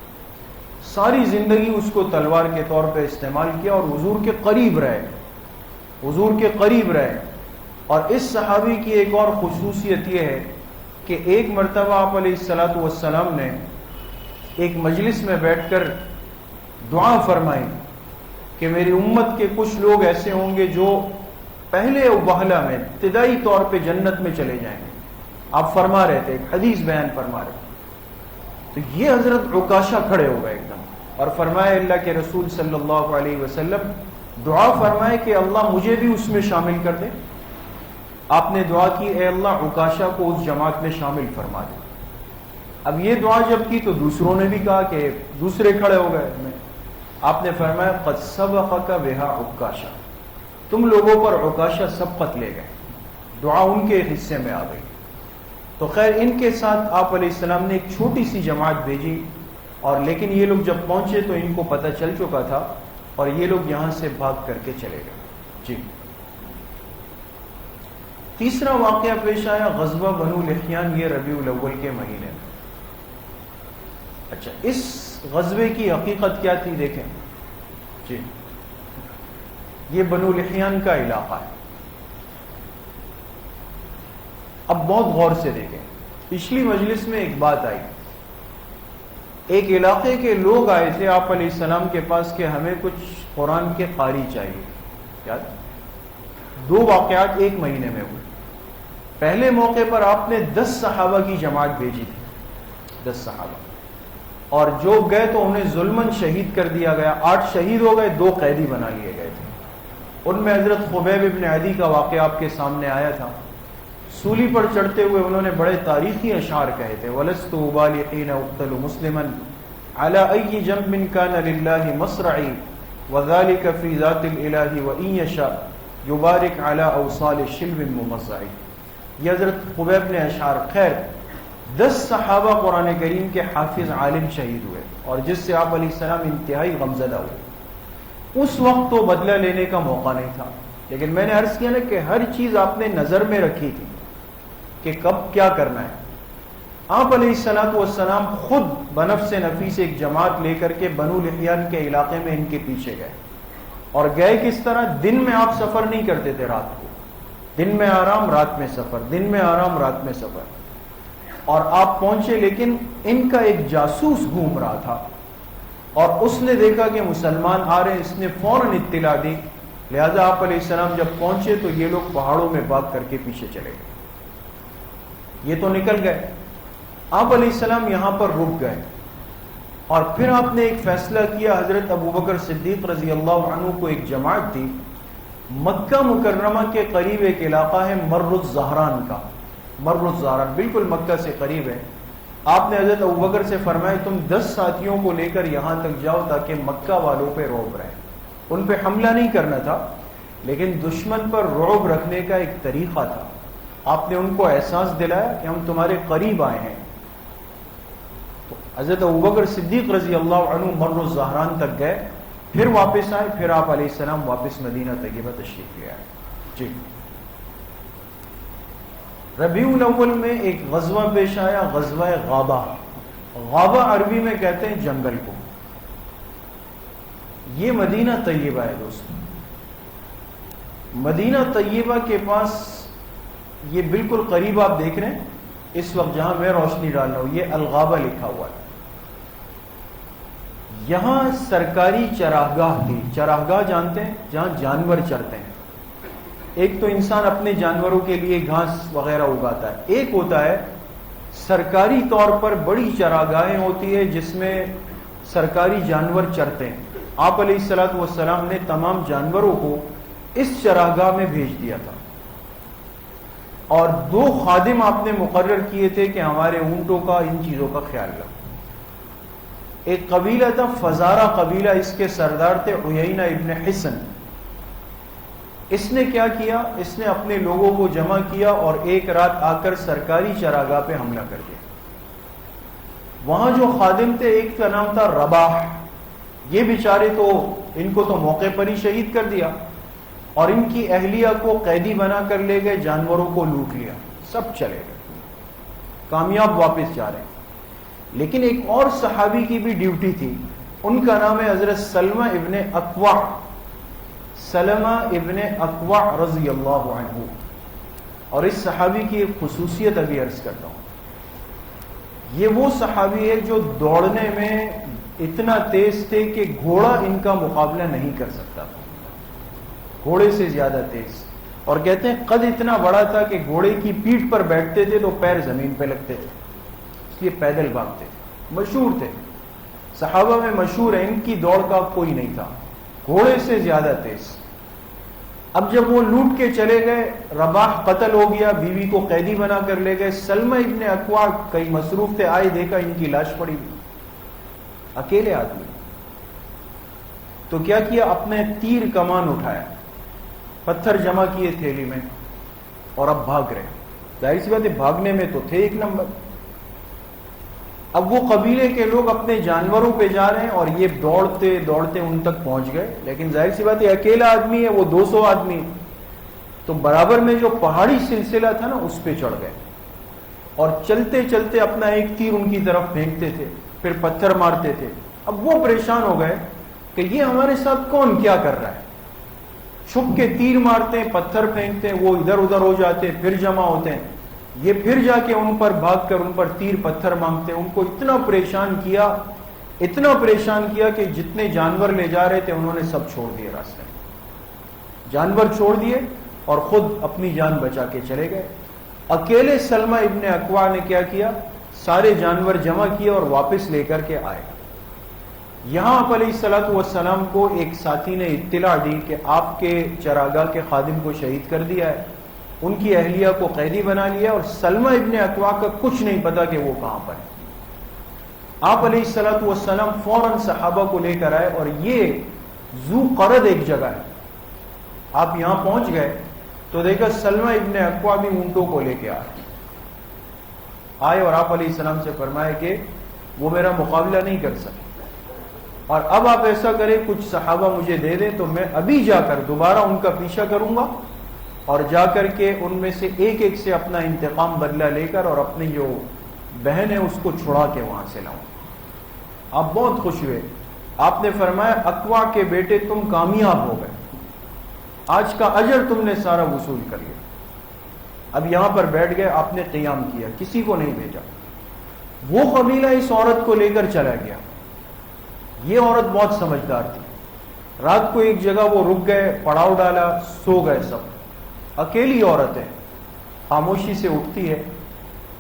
ساری زندگی اس کو تلوار کے طور پہ استعمال کیا اور حضور کے قریب رہے، حضور کے قریب رہے. اور اس صحابی کی ایک اور خصوصیت یہ ہے کہ ایک مرتبہ آپ علیہ الصلوۃ والسلام نے ایک مجلس میں بیٹھ کر دعا فرمائی کہ میری امت کے کچھ لوگ ایسے ہوں گے جو پہلے ابہلا میں ابتدائی طور پہ جنت میں چلے جائیں گے. آپ فرما رہے تھے، ایک حدیث بیان فرما رہے تھے. تو یہ حضرت عکاشہ کھڑے ہو گئے ایک دم اور فرمایا اللہ کے رسول صلی اللہ علیہ وسلم دعا فرمائے کہ اللہ مجھے بھی اس میں شامل کر دے. آپ نے دعا کی، اے اللہ عکاشہ کو اس جماعت میں شامل فرما دے. اب یہ دعا جب کی تو دوسروں نے بھی کہا کہ دوسرے کھڑے ہو گئے. آپ نے فرمایا قد سبقک بہا عکاشہ، تم لوگوں پر عکاشہ سبقت لے گئے. دعا ان کے حصے میں آ گئی. تو خیر ان کے ساتھ آپ علیہ السلام نے ایک چھوٹی سی جماعت بھیجی اور لیکن یہ لوگ جب پہنچے تو ان کو پتہ چل چکا تھا اور یہ لوگ یہاں سے بھاگ کر کے چلے گئے. جی. تیسرا واقعہ پیش آیا غزوہ بنو لحیان، یہ ربیع الاول کے مہینے میں. اچھا، اس غزوے کی حقیقت کیا تھی دیکھیں. جی. یہ بنو لحیان کا علاقہ ہے. اب بہت غور سے دیکھیں، پچھلی مجلس میں ایک بات آئی. ایک علاقے کے لوگ آئے تھے آپ علیہ السلام کے پاس کہ ہمیں کچھ قرآن کے قاری چاہیے. یاد؟ 2 واقعات ایک مہینے میں ہوئے. پہلے موقع پر آپ نے 10 صحابہ کی جماعت بھیجی تھی، 10 صحابہ، اور جو گئے تو انہیں ظلماً شہید کر دیا گیا. 8 شہید ہو گئے، 2 قیدی بنا لیے گئے تھے. ان میں حضرت خبیب ابن عدی کا واقعہ آپ کے سامنے آیا تھا. سولی پر چڑھتے ہوئے انہوں نے بڑے تاریخی اشعار کہے تھے، وَلَسْتُ أُبَالِي حِينَ أُقْتَلُ مُسْلِمًا عَلَىٰ أَيِّ جَنْبٍ كَانَ لِلَّهِ مَصْرَعِي وَذَلِكَ فِي ذَاتِ الْإِلَٰهِ وَإِن يَشَأْ يُبَارِكْ عَلَىٰ أَوْصَالِ شِلْوٍ مُمَزَّعِ. یہ حضرت خبیب نے اشعار. خیر 10 صحابہ قرآن کریم کے حافظ عالم شہید ہوئے اور جس سے آپ علیہ السلام انتہائی غمزدہ ہوئے. اس وقت تو بدلہ لینے کا موقع نہیں تھا، لیکن میں نے عرض کیا نا کہ ہر چیز آپ نے نظر میں رکھی تھی کہ کب کیا کرنا ہے. آپ علیہ السلام خود بنفس نفیس ایک جماعت لے کر کے بنو لحیان کے علاقے میں ان کے پیچھے گئے. اور گئے کس طرح؟ دن میں آپ سفر نہیں کرتے تھے، رات کو. دن میں آرام، رات میں سفر، دن میں آرام، رات میں سفر. اور آپ پہنچے، لیکن ان کا ایک جاسوس گھوم رہا تھا اور اس نے دیکھا کہ مسلمان آ رہے ہیں، اس نے فوراً اطلاع دی. لہذا آپ علیہ السلام جب پہنچے تو یہ لوگ پہاڑوں میں بھاگ کر کے پیچھے چلے گئے. یہ تو نکل گئے. آپ علیہ السلام یہاں پر رک گئے اور پھر آپ نے ایک فیصلہ کیا. حضرت ابوبکر صدیق رضی اللہ عنہ کو ایک جماعت دی. مکہ مکرمہ کے قریب ایک علاقہ ہے مر الزہران کا. مر الزہران بالکل مکہ سے قریب ہے. آپ نے حضرت ابوبکر سے فرمایا تم 10 ساتھیوں کو لے کر یہاں تک جاؤ تاکہ مکہ والوں پہ روب رہے. ان پہ حملہ نہیں کرنا تھا، لیکن دشمن پر رعب رکھنے کا ایک طریقہ تھا. آپ نے ان کو احساس دلایا کہ ہم تمہارے قریب آئے ہیں. تو حضرت ابوبکر صدیق رضی اللہ عنہ مر الزہران تک گئے، پھر واپس آئے، پھر آپ علیہ السلام واپس مدینہ طیبہ تشریف لے آئے. جی. ربیع الاول میں ایک غزوہ پیش آیا، غزوہ غابہ. غابہ عربی میں کہتے ہیں جنگل کو. یہ مدینہ طیبہ ہے دوستو. مدینہ طیبہ کے پاس یہ بالکل قریب آپ دیکھ رہے ہیں اس وقت جہاں میں روشنی ڈال رہا ہوں، یہ الغابہ لکھا ہوا ہے. یہاں سرکاری چراگاہ تھی. چراگاہ جانتے ہیں؟ جہاں جانور چرتے ہیں. ایک تو انسان اپنے جانوروں کے لیے گھاس وغیرہ اگاتا ہے، ایک ہوتا ہے سرکاری طور پر بڑی چراگاہیں ہوتی ہے جس میں سرکاری جانور چرتے ہیں. آپ علیہ السلام نے تمام جانوروں کو اس چراگاہ میں بھیج دیا تھا، اور 2 خادم آپ نے مقرر کیے تھے کہ ہمارے اونٹوں کا، ان چیزوں کا خیال رکھو. ایک قبیلہ تھا فزارہ قبیلہ، اس کے سردار تھے عیینہ ابن حصن. اس نے کیا کیا؟ اس نے اپنے لوگوں کو جمع کیا اور ایک رات آ کر سرکاری چراگاہ پہ حملہ کر دیا. وہاں جو خادم تھے، ایک کا نام تھا رباح. یہ بیچارے تو ان کو تو موقع پر ہی شہید کر دیا، اور ان کی اہلیہ کو قیدی بنا کر لے گئے، جانوروں کو لوٹ لیا، سب چلے گئے، کامیاب واپس جا رہے ہیں. لیکن ایک اور صحابی کی بھی ڈیوٹی تھی. ان کا نام ہے حضرت سلمہ ابن اکوع. سلمہ ابن اکوع رضی اللہ عنہ. اور اس صحابی کی ایک خصوصیت ابھی عرض کرتا ہوں. یہ وہ صحابی ہے جو دوڑنے میں اتنا تیز تھے کہ گھوڑا ان کا مقابلہ نہیں کر سکتا تھا، گھوڑے سے زیادہ تیز. اور کہتے ہیں قد اتنا بڑا تھا کہ گھوڑے کی پیٹھ پر بیٹھتے تھے تو پیر زمین پہ لگتے تھے، اس لیے پیدل بھاگتے تھے. مشہور تھے، صحابہ میں مشہور ہے، ان کی دوڑ کا کوئی نہیں تھا، گھوڑے سے زیادہ تیز. اب جب وہ لوٹ کے چلے گئے، رباح قتل ہو گیا، بیوی کو قیدی بنا کر لے گئے. سلمہ ابن اکوع کئی مصروف تھے، آئے دیکھا ان کی لاش پڑی ہوئی، اکیلے آدمی. تو کیا کیا؟ اپنے تیر کمان اٹھایا، پتھر جمع کیے تھیلی میں، اور اب بھاگ رہے. ظاہر سی بات ہے بھاگنے میں تو تھے ایک نمبر. اب وہ قبیلے کے لوگ اپنے جانوروں پہ جا رہے ہیں، اور یہ دوڑتے دوڑتے ان تک پہنچ گئے. لیکن ظاہر سی بات ہے اکیلا آدمی ہے، وہ 200 آدمی. تو برابر میں جو پہاڑی سلسلہ تھا نا، اس پہ چڑھ گئے، اور چلتے چلتے اپنا ایک تیر ان کی طرف پھینکتے تھے، پھر پتھر مارتے تھے. اب وہ پریشان ہو گئے کہ یہ ہمارے ساتھ کون کیا کر رہا ہے. چھپ کے تیر مارتے ہیں، پتھر پھینکتے ہیں، وہ ادھر ادھر ہو جاتے، پھر جمع ہوتے ہیں. یہ پھر جا کے ان پر بھاگ کر ان پر تیر پتھر مانگتے ہیں. ان کو اتنا پریشان کیا کہ جتنے جانور لے جا رہے تھے انہوں نے سب چھوڑ دیے راستے میں. جانور چھوڑ دیے اور خود اپنی جان بچا کے چلے گئے. اکیلے سلمہ ابن اکوع نے کیا کیا؟ سارے جانور جمع کیے اور واپس لے کر کے آئے. یہاں آپ علیہ السلام کو ایک ساتھی نے اطلاع دی کہ آپ کے چراگاہ کے خادم کو شہید کر دیا ہے، ان کی اہلیہ کو قیدی بنا لیا، اور سلمہ ابن اکوع کا کچھ نہیں پتا کہ وہ کہاں پر ہے. آپ علیہ السلام فوراً صحابہ کو لے کر آئے، اور یہ ذو قرد ایک جگہ ہے. آپ یہاں پہنچ گئے تو دیکھا سلمہ ابن اکوع بھی اونٹوں کو لے کے آئے، اور آپ علیہ السلام سے فرمایا کہ وہ میرا مقابلہ نہیں کر سکے، اور اب آپ ایسا کریں کچھ صحابہ مجھے دے دیں تو میں ابھی جا کر دوبارہ ان کا پیچھا کروں گا، اور جا کر کے ان میں سے ایک ایک سے اپنا انتقام بدلہ لے کر اور اپنی جو بہن ہے اس کو چھڑا کے وہاں سے لاؤں. آپ بہت خوش ہوئے. آپ نے فرمایا اکوع کے بیٹے تم کامیاب ہو گئے، آج کا اجر تم نے سارا وصول کر لیا. اب یہاں پر بیٹھ گئے، آپ نے قیام کیا، کسی کو نہیں بھیجا. وہ قبیلہ اس عورت کو لے کر چلا گیا. یہ عورت بہت سمجھدار تھی. رات کو ایک جگہ وہ رک گئے، پڑاؤ ڈالا، سو گئے سب. اکیلی عورت ہے، خاموشی سے اٹھتی ہے،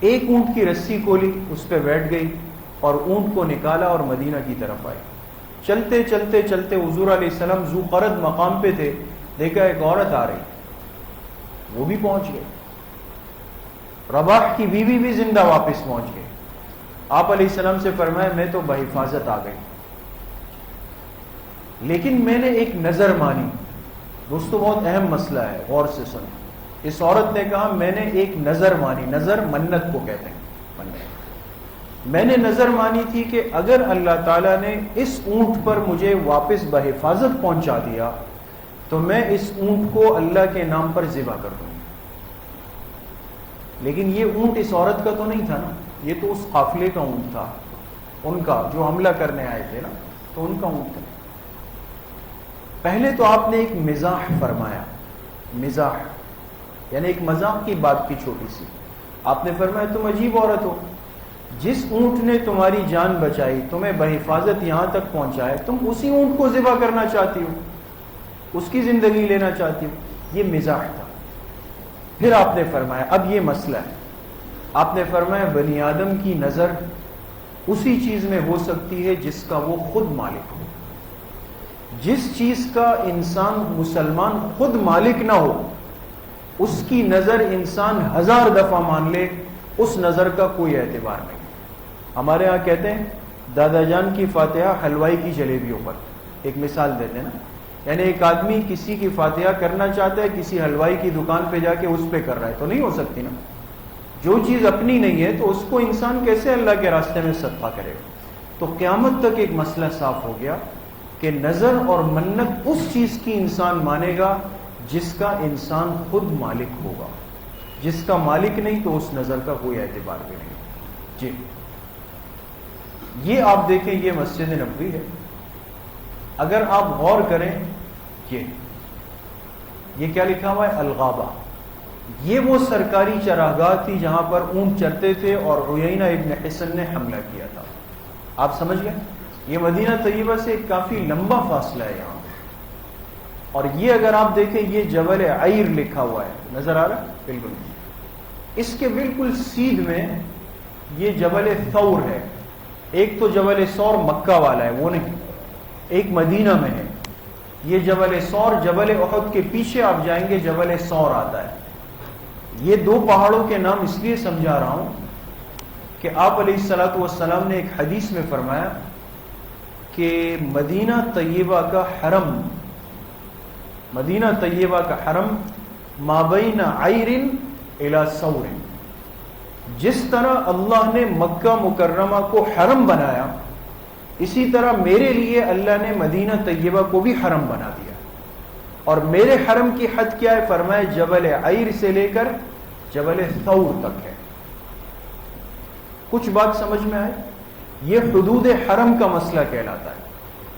ایک اونٹ کی رسی کھولی، اس پہ بیٹھ گئی اور اونٹ کو نکالا اور مدینہ کی طرف آئی. چلتے چلتے چلتے حضور علیہ السلام ذو قرد مقام پہ تھے، دیکھا ایک عورت آ رہی، وہ بھی پہنچ گئے. رباح کی بیوی بھی زندہ واپس پہنچ گئے. آپ علیہ السلام سے فرمایا میں تو بحفاظت آ گئی. لیکن میں نے ایک نظر مانی. دوستو بہت اہم مسئلہ ہے, غور سے سنیں. اس عورت نے کہا میں نے ایک نظر مانی, نظر منت کو کہتے ہیں, منت. میں نے نظر مانی تھی کہ اگر اللہ تعالیٰ نے اس اونٹ پر مجھے واپس بحفاظت پہنچا دیا تو میں اس اونٹ کو اللہ کے نام پر ذبح کر دوں. لیکن یہ اونٹ اس عورت کا تو نہیں تھا نا, یہ تو اس قافلے کا اونٹ تھا, ان کا جو حملہ کرنے آئے تھے نا, تو ان کا اونٹ تھا. پہلے تو آپ نے ایک مزاح فرمایا, مزاح یعنی ایک مذاق کی بات کی چھوٹی سی. آپ نے فرمایا تم عجیب عورت ہو, جس اونٹ نے تمہاری جان بچائی, تمہیں بحفاظت یہاں تک پہنچائے, تم اسی اونٹ کو ذبح کرنا چاہتی ہو, اس کی زندگی لینا چاہتی ہو. یہ مزاح تھا. پھر آپ نے فرمایا اب یہ مسئلہ ہے. آپ نے فرمایا بنی آدم کی نظر اسی چیز میں ہو سکتی ہے جس کا وہ خود مالک ہو. جس چیز کا انسان مسلمان خود مالک نہ ہو, اس کی نظر انسان 1000 دفعہ مان لے, اس نظر کا کوئی اعتبار نہیں. ہمارے ہاں کہتے ہیں دادا جان کی فاتحہ حلوائی کی جلیبیوں پر. ایک مثال دیتے ہیں نا, یعنی ایک آدمی کسی کی فاتحہ کرنا چاہتا ہے, کسی حلوائی کی دکان پہ جا کے اس پہ کر رہا ہے, تو نہیں ہو سکتی نا. جو چیز اپنی نہیں ہے تو اس کو انسان کیسے اللہ کے راستے میں صدقہ کرے گا. تو قیامت تک ایک مسئلہ صاف ہو گیا کہ نظر اور منت اس چیز کی انسان مانے گا جس کا انسان خود مالک ہوگا. جس کا مالک نہیں تو اس نظر کا کوئی اعتبار بھی نہیں. جی یہ آپ دیکھیں, یہ مسجد نبوی ہے. اگر آپ غور کریں, یہ کیا لکھا ہوا ہے, الغابہ. یہ وہ سرکاری چراگاہ تھی جہاں پر اونٹ چرتے تھے اور عیینہ ابن حصن نے حملہ کیا تھا. آپ سمجھ گئے, یہ مدینہ طیبہ سے کافی لمبا فاصلہ ہے یہاں. اور یہ اگر آپ دیکھیں, یہ جبل عیر لکھا ہوا ہے, نظر آ رہا ہے بالکل. اس کے بالکل سیدھ میں یہ جبل ثور ہے. ایک تو جبل ثور مکہ والا ہے, وہ نہیں, ایک مدینہ میں ہے. یہ جبل ثور, جبل احد کے پیچھے آپ جائیں گے جبل ثور آتا ہے. یہ دو پہاڑوں کے نام اس لیے سمجھا رہا ہوں کہ آپ علیہ الصلوۃ والسلام نے ایک حدیث میں فرمایا کہ مدینہ طیبہ کا حرم, مدینہ طیبہ کا حرم ما بین عیر الی ثور. جس طرح اللہ نے مکہ مکرمہ کو حرم بنایا, اسی طرح میرے لیے اللہ نے مدینہ طیبہ کو بھی حرم بنا دیا. اور میرے حرم کی حد کیا ہے, فرمایا جبل عیر سے لے کر جبل ثور تک ہے. کچھ بات سمجھ میں آئے؟ یہ حدود حرم کا مسئلہ کہلاتا ہے.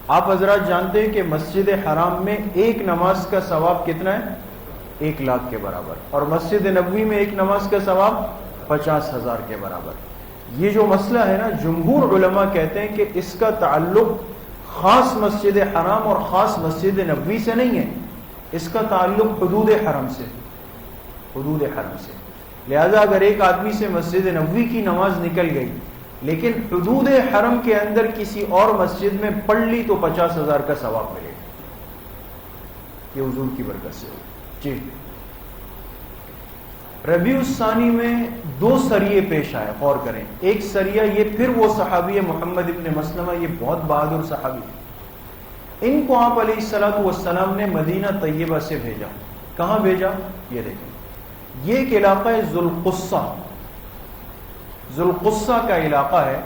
آپ حضرات جانتے ہیں کہ مسجد حرام میں ایک نماز کا ثواب کتنا ہے, 1,00,000 کے برابر. اور مسجد نبوی میں ایک نماز کا ثواب 50,000 کے برابر. یہ جو مسئلہ ہے نا, جمہور علماء کہتے ہیں کہ اس کا تعلق خاص مسجد حرام اور خاص مسجد نبوی سے نہیں ہے, اس کا تعلق حدود حرم سے, حدود حرم سے. لہذا اگر ایک آدمی سے مسجد نبوی کی نماز نکل گئی لیکن حدود حرم کے اندر کسی اور مسجد میں پڑھ لی تو 50,000 کا ثواب ملے گا. یہ حضور کی برکت سے ہو. جی ربیع الثانی میں 2 سریے پیش آئے, غور کریں. ایک سریہ یہ پھر وہ صحابی محمد ابن مسلمہ, یہ بہت بہادر صحابی ہے. ان کو آپ علیہ الصلوۃ والسلام نے مدینہ طیبہ سے بھیجا. کہاں بھیجا, یہ دیکھیں, یہ ایک علاقہ ہے ذوالقصہ. ذوالقصہ کا علاقہ ہے.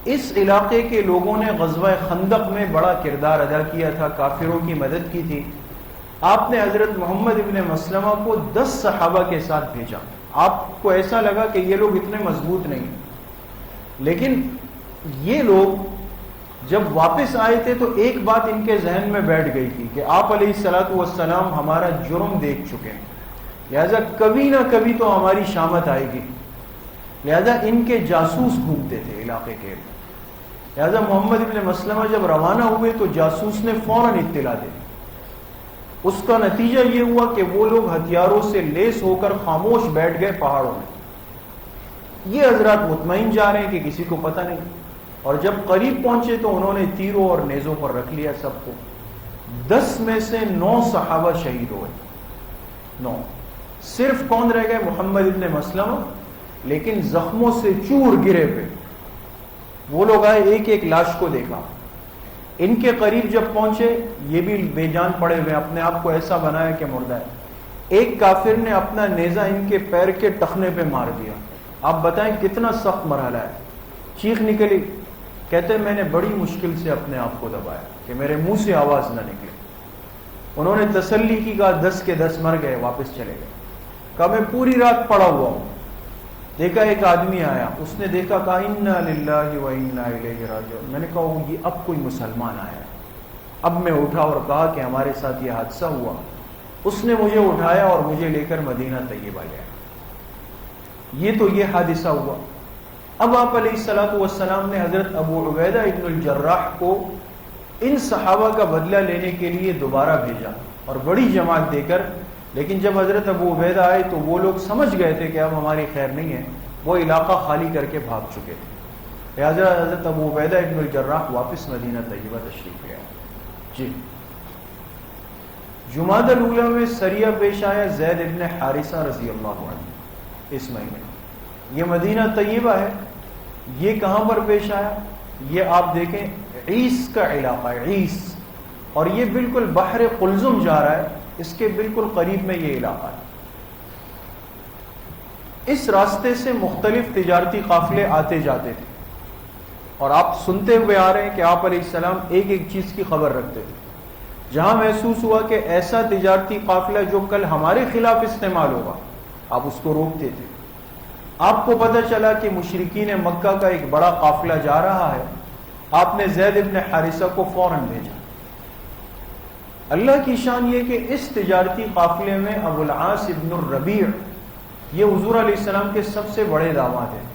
اس علاقے کے لوگوں نے غزوہ خندق میں بڑا کردار ادا کیا تھا, کافروں کی مدد کی تھی. آپ نے حضرت محمد ابن مسلمہ کو 10 صحابہ کے ساتھ بھیجا. آپ کو ایسا لگا کہ یہ لوگ اتنے مضبوط نہیں, لیکن یہ لوگ جب واپس آئے تھے تو ایک بات ان کے ذہن میں بیٹھ گئی تھی کہ آپ علیہ الصلوۃ والسلام ہمارا جرم دیکھ چکے ہیں, لہذا کبھی نہ کبھی تو ہماری شامت آئے گی. لہذا ان کے جاسوس گھومتے تھے علاقے کے. لہذا محمد ابن مسلمہ جب روانہ ہوئے تو جاسوس نے فوراً اطلاع دی. اس کا نتیجہ یہ ہوا کہ وہ لوگ ہتھیاروں سے لیس ہو کر خاموش بیٹھ گئے پہاڑوں میں. یہ حضرات مطمئن جا رہے ہیں کہ کسی کو پتہ نہیں. اور جب قریب پہنچے تو انہوں نے تیروں اور نیزوں پر رکھ لیا سب کو. 10 میں سے 9 صحابہ شہید ہوئے. 9. صرف کون رہ گئے, محمد ابن مسلمہ, لیکن زخموں سے چور گرے پہ. وہ لوگ آئے, ایک ایک لاش کو دیکھا. ان کے قریب جب پہنچے یہ بھی بے جان پڑے ہوئے، اپنے آپ کو ایسا بنایا کہ مردہ ہے. ایک کافر نے اپنا نیزہ ان کے پیر کے ٹخنے پہ مار دیا. آپ بتائیں کتنا سخت مرحلہ ہے. چیخ نکلی. کہتے میں نے بڑی مشکل سے اپنے آپ کو دبایا کہ میرے منہ سے آواز نہ نکلے. انہوں نے تسلی کی، کہا 10 کے 10 مر گئے، واپس چلے گئے. کہا میں پوری رات پڑا ہوا ہوں. دیکھا ایک آدمی آیا، اس نے دیکھا، کہا انا للہ و انا الیہ راجعون. میں نے کہا یہ اب کوئی مسلمان آیا ہے. اب میں اٹھا اور کہا کہ ہمارے ساتھ یہ حادثہ ہوا. اس نے مجھے اٹھایا اور مجھے لے کر مدینہ طیبہ گیا. یہ تو یہ حادثہ ہوا. اب آپ علیہ الصلوۃ والسلام نے حضرت ابو عبیدہ ابن الجراح کو ان صحابہ کا بدلہ لینے کے لیے دوبارہ بھیجا اور بڑی جماعت دے کر. لیکن جب حضرت ابو عبیدہ آئے تو وہ لوگ سمجھ گئے تھے کہ اب ہماری خیر نہیں ہے، وہ علاقہ خالی کر کے بھاگ چکے تھے. لہٰذا حضرت ابو عبیدہ ابن الجراح واپس مدینہ طیبہ تشریف لے آئے. جی جمادی الاولیٰ میں سریہ پیش آیا زید ابن حارثہ رضی اللہ عنہ اس مہینے. یہ مدینہ طیبہ ہے. یہ کہاں پر پیش آیا؟ یہ آپ دیکھیں عیس کا علاقہ ہے، عیس، اور یہ بالکل بحر قلزم جا رہا ہے، اس کے بالکل قریب میں یہ علاقہ ہے. اس راستے سے مختلف تجارتی قافلے آتے جاتے تھے اور آپ سنتے ہوئے آ رہے ہیں کہ آپ علیہ السلام ایک ایک چیز کی خبر رکھتے تھے. جہاں محسوس ہوا کہ ایسا تجارتی قافلہ جو کل ہمارے خلاف استعمال ہوگا آپ اس کو روکتے تھے. آپ کو پتہ چلا کہ مشرکین مکہ کا ایک بڑا قافلہ جا رہا ہے، آپ نے زید ابن حارثہ کو فوراً بھیجا. اللہ کی شان یہ کہ اس تجارتی قافلے میں ابو العاص ابن الربیع، یہ حضور علیہ السلام کے سب سے بڑے داماد ہیں.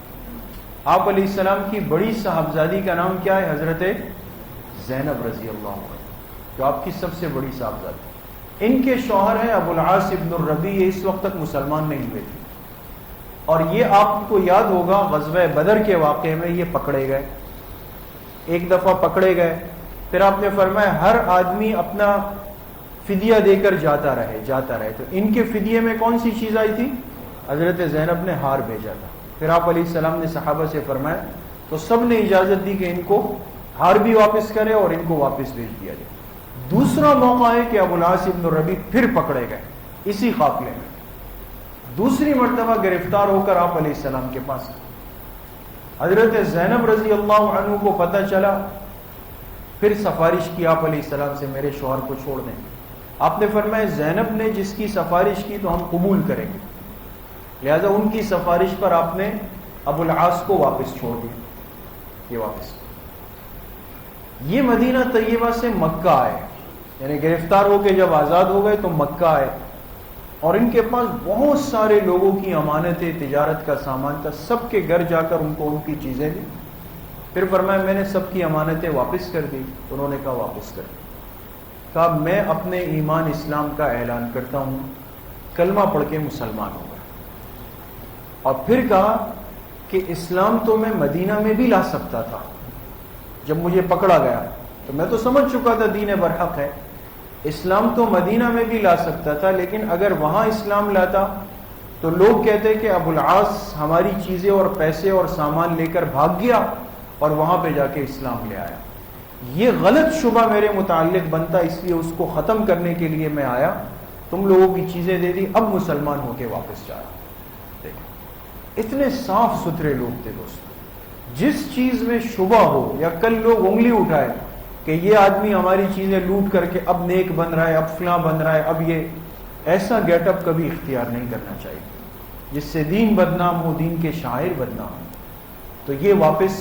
آپ علیہ السلام کی بڑی صاحبزادی کا نام کیا ہے؟ حضرت زینب رضی اللہ عنہ، جو آپ کی سب سے بڑی صاحبزادی. ان کے شوہر ہیں ابو العاص ابن الربیع، یہ اس وقت تک مسلمان نہیں ہوئے تھے. اور یہ آپ کو یاد ہوگا غزوہ بدر کے واقعے میں یہ پکڑے گئے. ایک دفعہ پکڑے گئے، پھر آپ نے فرمایا ہر آدمی اپنا فدیہ دے کر جاتا رہے. تو ان کے فدیے میں کون سی چیز آئی تھی؟ حضرت زینب نے ہار بھیجا تھا. پھر آپ علیہ السلام نے صحابہ سے فرمایا تو سب نے اجازت دی کہ ان کو ہار بھی واپس کرے اور ان کو واپس بھیج دیا جائے. دوسرا موقع ہے کہ ابو العاص ابن الربیع پھر پکڑے گئے اسی قافلے میں. دوسری مرتبہ گرفتار ہو کر آپ علیہ السلام کے پاس. حضرت زینب رضی اللہ عنہ کو پتہ چلا، پھر سفارش کی آپ علیہ السلام سے میرے شوہر کو چھوڑ دیں. آپ نے فرمایا زینب نے جس کی سفارش کی تو ہم قبول کریں گے. لہذا ان کی سفارش پر آپ نے ابو العاص کو واپس چھوڑ دیا. یہ واپس یہ مدینہ طیبہ سے مکہ آئے، یعنی گرفتار ہو کے جب آزاد ہو گئے تو مکہ آئے اور ان کے پاس بہت سارے لوگوں کی امانتیں، تجارت کا سامان تھا. سب کے گھر جا کر ان کو ان کی چیزیں دی. پھر فرمایا میں نے سب کی امانتیں واپس کر دی. انہوں نے کہا واپس کر دی. کہا میں اپنے ایمان اسلام کا اعلان کرتا ہوں، کلمہ پڑھ کے مسلمان ہوں گا. اور پھر کہا کہ اسلام تو میں مدینہ میں بھی لا سکتا تھا. جب مجھے پکڑا گیا تو میں تو سمجھ چکا تھا دین برحق ہے، اسلام تو مدینہ میں بھی لا سکتا تھا، لیکن اگر وہاں اسلام لاتا تو لوگ کہتے کہ ابو العاص ہماری چیزیں اور پیسے اور سامان لے کر بھاگ گیا اور وہاں پہ جا کے اسلام لے آیا. یہ غلط شبہ میرے متعلق بنتا، اس لیے اس کو ختم کرنے کے لیے میں آیا. تم لوگوں کی چیزیں دے دی، اب مسلمان ہو کے واپس جا رہا. اتنے صاف ستھرے لوگ تھے دوستو. جس چیز میں شبہ ہو یا کل لوگ انگلی اٹھائے کہ یہ آدمی ہماری چیزیں لوٹ کر کے اب نیک بن رہا ہے، اب فلاں بن رہا ہے، اب یہ ایسا گیٹ اپ کبھی اختیار نہیں کرنا چاہیے جس سے دین بدنام ہو، دین کے شاعر بدنام ہو. تو یہ واپس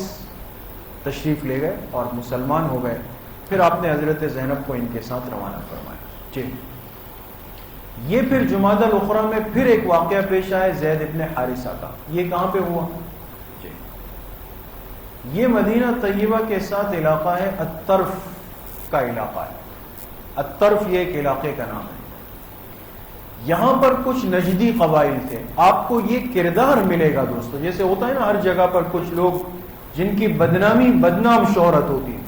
تشریف لے گئے اور مسلمان ہو گئے. پھر آپ نے حضرت زینب کو ان کے ساتھ روانہ فرمایا. جی یہ پھر جمادی الاخری میں پھر ایک واقعہ پیش آیا زید ابن حارثہ کا. یہ کہاں پہ ہوا؟ جی یہ مدینہ طیبہ کے ساتھ علاقہ ہے، الطرف کا علاقہ ہے. الطرف یہ ایک علاقے کا نام ہے. یہاں پر کچھ نجدی قبائل تھے. آپ کو یہ کردار ملے گا دوستو، جیسے ہوتا ہے نا ہر جگہ پر کچھ لوگ جن کی بدنام شہرت ہوتی ہے.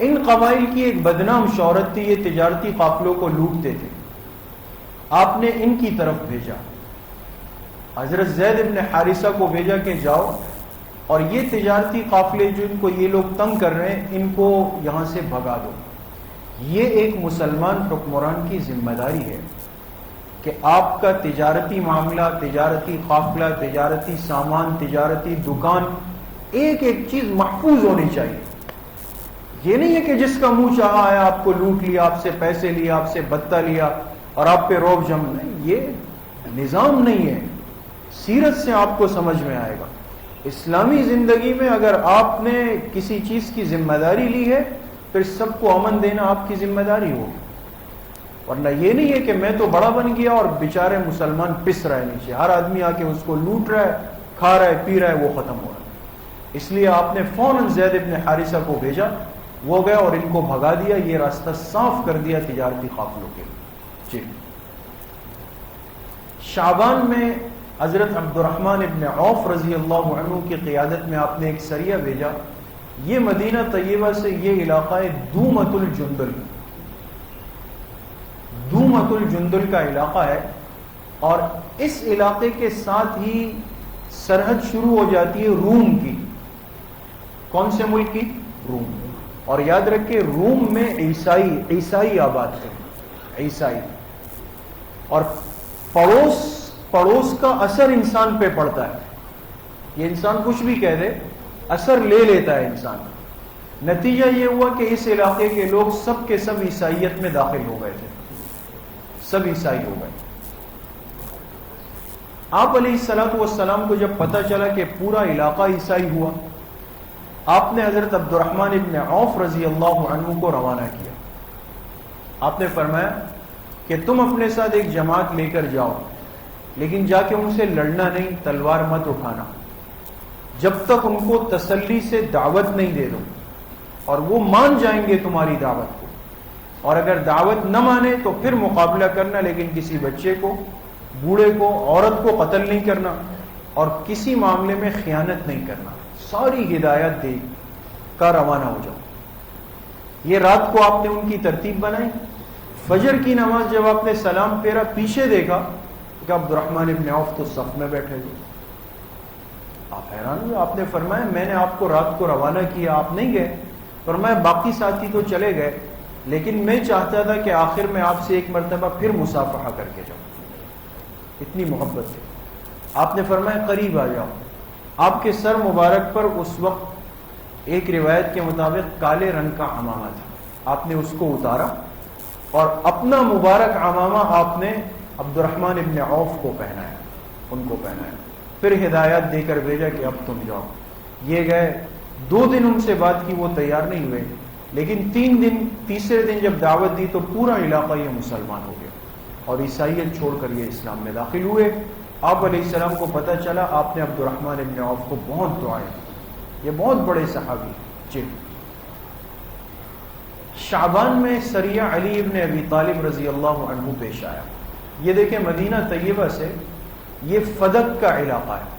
ان قبائل کی ایک بدنام شہرت تھی، یہ تجارتی قافلوں کو لوٹتے تھے. آپ نے ان کی طرف بھیجا، حضرت زید ابن حارثہ کو بھیجا کہ جاؤ اور یہ تجارتی قافلے جن کو یہ لوگ تنگ کر رہے ہیں ان کو یہاں سے بھگا دو۔ یہ ایک مسلمان حکمران کی ذمہ داری ہے کہ آپ کا تجارتی معاملہ، تجارتی قافلہ، تجارتی سامان، تجارتی دکان، ایک ایک چیز محفوظ ہونی چاہیے۔ یہ نہیں ہے کہ جس کا منہ چاہا ہے آپ کو لوٹ لیا، آپ سے پیسے لیا، آپ سے بتہ لیا اور آپ پہ روب جم۔ نہیں، یہ نظام نہیں ہے۔ سیرت سے آپ کو سمجھ میں آئے گا۔ اسلامی زندگی میں اگر آپ نے کسی چیز کی ذمہ داری لی ہے پھر سب کو امن دینا آپ کی ذمہ داری ہوگی، ورنہ یہ نہیں ہے کہ میں تو بڑا بن گیا اور بیچارے مسلمان پس رہے نیچے، ہر آدمی آ کے اس کو لوٹ رہا ہے، کھا رہا ہے، پی رہا ہے، وہ ختم ہو رہا ہے۔ اس لیے آپ نے فوراً زید ابن حارثہ کو بھیجا، وہ گیا اور ان کو بھگا دیا، یہ راستہ صاف کر دیا تجارتی قافلوں کے لیے۔ جی، شعبان میں حضرت عبد الرحمن ابن عوف رضی اللہ عنہ کی قیادت میں آپ نے ایک سریہ بھیجا۔ یہ مدینہ طیبہ سے یہ علاقہ ہے دومت الجندل، دومت الجندل کا علاقہ ہے، اور اس علاقے کے ساتھ ہی سرحد شروع ہو جاتی ہے روم کی۔ کون سے ملک کی؟ روم۔ اور یاد رکھیں روم میں عیسائی آباد تھے، عیسائی، اور پڑوس کا اثر انسان پہ پڑتا ہے۔ یہ انسان کچھ بھی کہہ دے، اثر لے لیتا ہے انسان۔ نتیجہ یہ ہوا کہ اس علاقے کے لوگ سب کے سب عیسائیت میں داخل ہو گئے تھے، سب عیسائی ہو گئے۔ آپ علیہ الصلوۃ والسلام کو جب پتہ چلا کہ پورا علاقہ عیسائی ہوا، آپ نے حضرت عبد الرحمن ابن عوف رضی اللہ عنہ کو روانہ کیا۔ آپ نے فرمایا کہ تم اپنے ساتھ ایک جماعت لے کر جاؤ، لیکن جا کے ان سے لڑنا نہیں، تلوار مت اٹھانا، جب تک ان کو تسلی سے دعوت نہیں دے دو، اور وہ مان جائیں گے تمہاری دعوت کو، اور اگر دعوت نہ مانے تو پھر مقابلہ کرنا، لیکن کسی بچے کو، بوڑھے کو، عورت کو قتل نہیں کرنا، اور کسی معاملے میں خیانت نہیں کرنا۔ ساری ہدایت دے کا روانہ ہو جاؤ۔ یہ رات کو آپ نے ان کی ترتیب بنائی۔ فجر کی نماز جب آپ نے سلام پھیرا، پیچھے دیکھا کہ عبد الرحمن ابن عوف تو صف میں بیٹھے ہوئے۔ آپ حیران ہوئے۔ آپ نے فرمایا میں نے آپ کو رات کو روانہ کیا، آپ نہیں گئے؟ فرمایا باقی ساتھی تو چلے گئے، لیکن میں چاہتا تھا کہ آخر میں آپ سے ایک مرتبہ پھر مصافحہ کر کے جاؤں، اتنی محبت ہے۔ آپ نے فرمایا قریب آ جاؤ۔ آپ کے سر مبارک پر اس وقت ایک روایت کے مطابق کالے رنگ کا عمامہ تھا، آپ نے اس کو اتارا اور اپنا مبارک عمامہ آپ نے عبد الرحمن ابن عوف کو پہنایا، ان کو پہنایا، پھر ہدایات دے کر بھیجا کہ اب تم جاؤ۔ یہ گئے، 2 دن ان سے بات کی، وہ تیار نہیں ہوئے، لیکن تیسرے دن جب دعوت دی تو پورا علاقہ یہ مسلمان ہو گیا اور عیسائیت چھوڑ کر یہ اسلام میں داخل ہوئے۔ آپ علیہ السلام کو پتہ چلا، آپ نے عبد الرحمن ابن عوف کو بہت دعائیں، یہ بہت بڑے صحابی۔ جی، شعبان میں سریہ علی ابن ابی طالب رضی اللہ عنہ پیش آیا۔ یہ دیکھیں مدینہ طیبہ سے یہ فدق کا علاقہ ہے،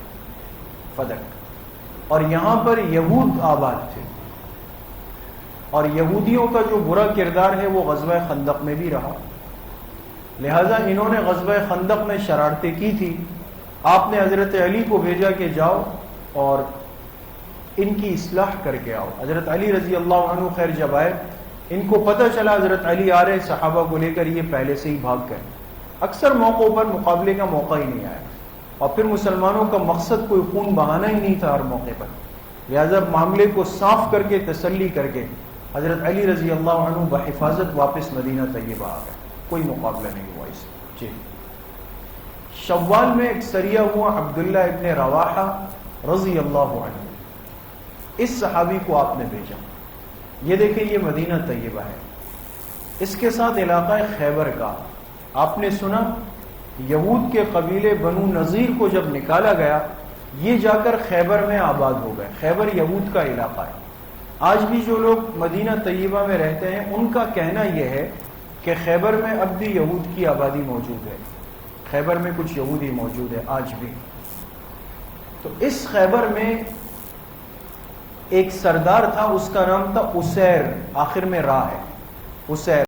فدق، اور یہاں پر یہود آباد تھے، اور یہودیوں کا جو برا کردار ہے وہ غزوہ خندق میں بھی رہا، لہذا انہوں نے غزوہ خندق میں شرارتیں کی تھی۔ آپ نے حضرت علی کو بھیجا کہ جاؤ اور ان کی اصلاح کر کے آؤ۔ حضرت علی رضی اللہ عنہ خیر جب آئے، ان کو پتہ چلا حضرت علی آ رہے صحابہ کو لے کر، یہ پہلے سے ہی بھاگ گئے۔ اکثر موقعوں پر مقابلے کا موقع ہی نہیں آیا، اور پھر مسلمانوں کا مقصد کوئی خون بہانا ہی نہیں تھا ہر موقع پر، لہذا معاملے کو صاف کر کے تسلی کر کے حضرت علی رضی اللہ عنہ بحفاظت واپس مدینہ طیبہ آ گئے، کوئی مقابلہ نہیں ہوا اس میں۔ جی، شوال میں ایک سریہ ہوا عبداللہ ابن رواحہ رضی اللہ عنہ، اس صحابی کو آپ نے بھیجا۔ یہ دیکھیں یہ مدینہ طیبہ ہے، اس کے ساتھ علاقہ خیبر کا۔ آپ نے سنا یہود کے قبیلے بنو نذیر کو جب نکالا گیا، یہ جا کر خیبر میں آباد ہو گئے۔ خیبر یہود کا علاقہ ہے۔ آج بھی جو لوگ مدینہ طیبہ میں رہتے ہیں ان کا کہنا یہ ہے کہ خیبر میں اب بھی یہود کی آبادی موجود ہے، خیبر میں کچھ یہودی موجود ہے آج بھی۔ تو اس خیبر میں ایک سردار تھا، اس کا نام تھا اسیر، آخر میں راہ ہے، اسیر۔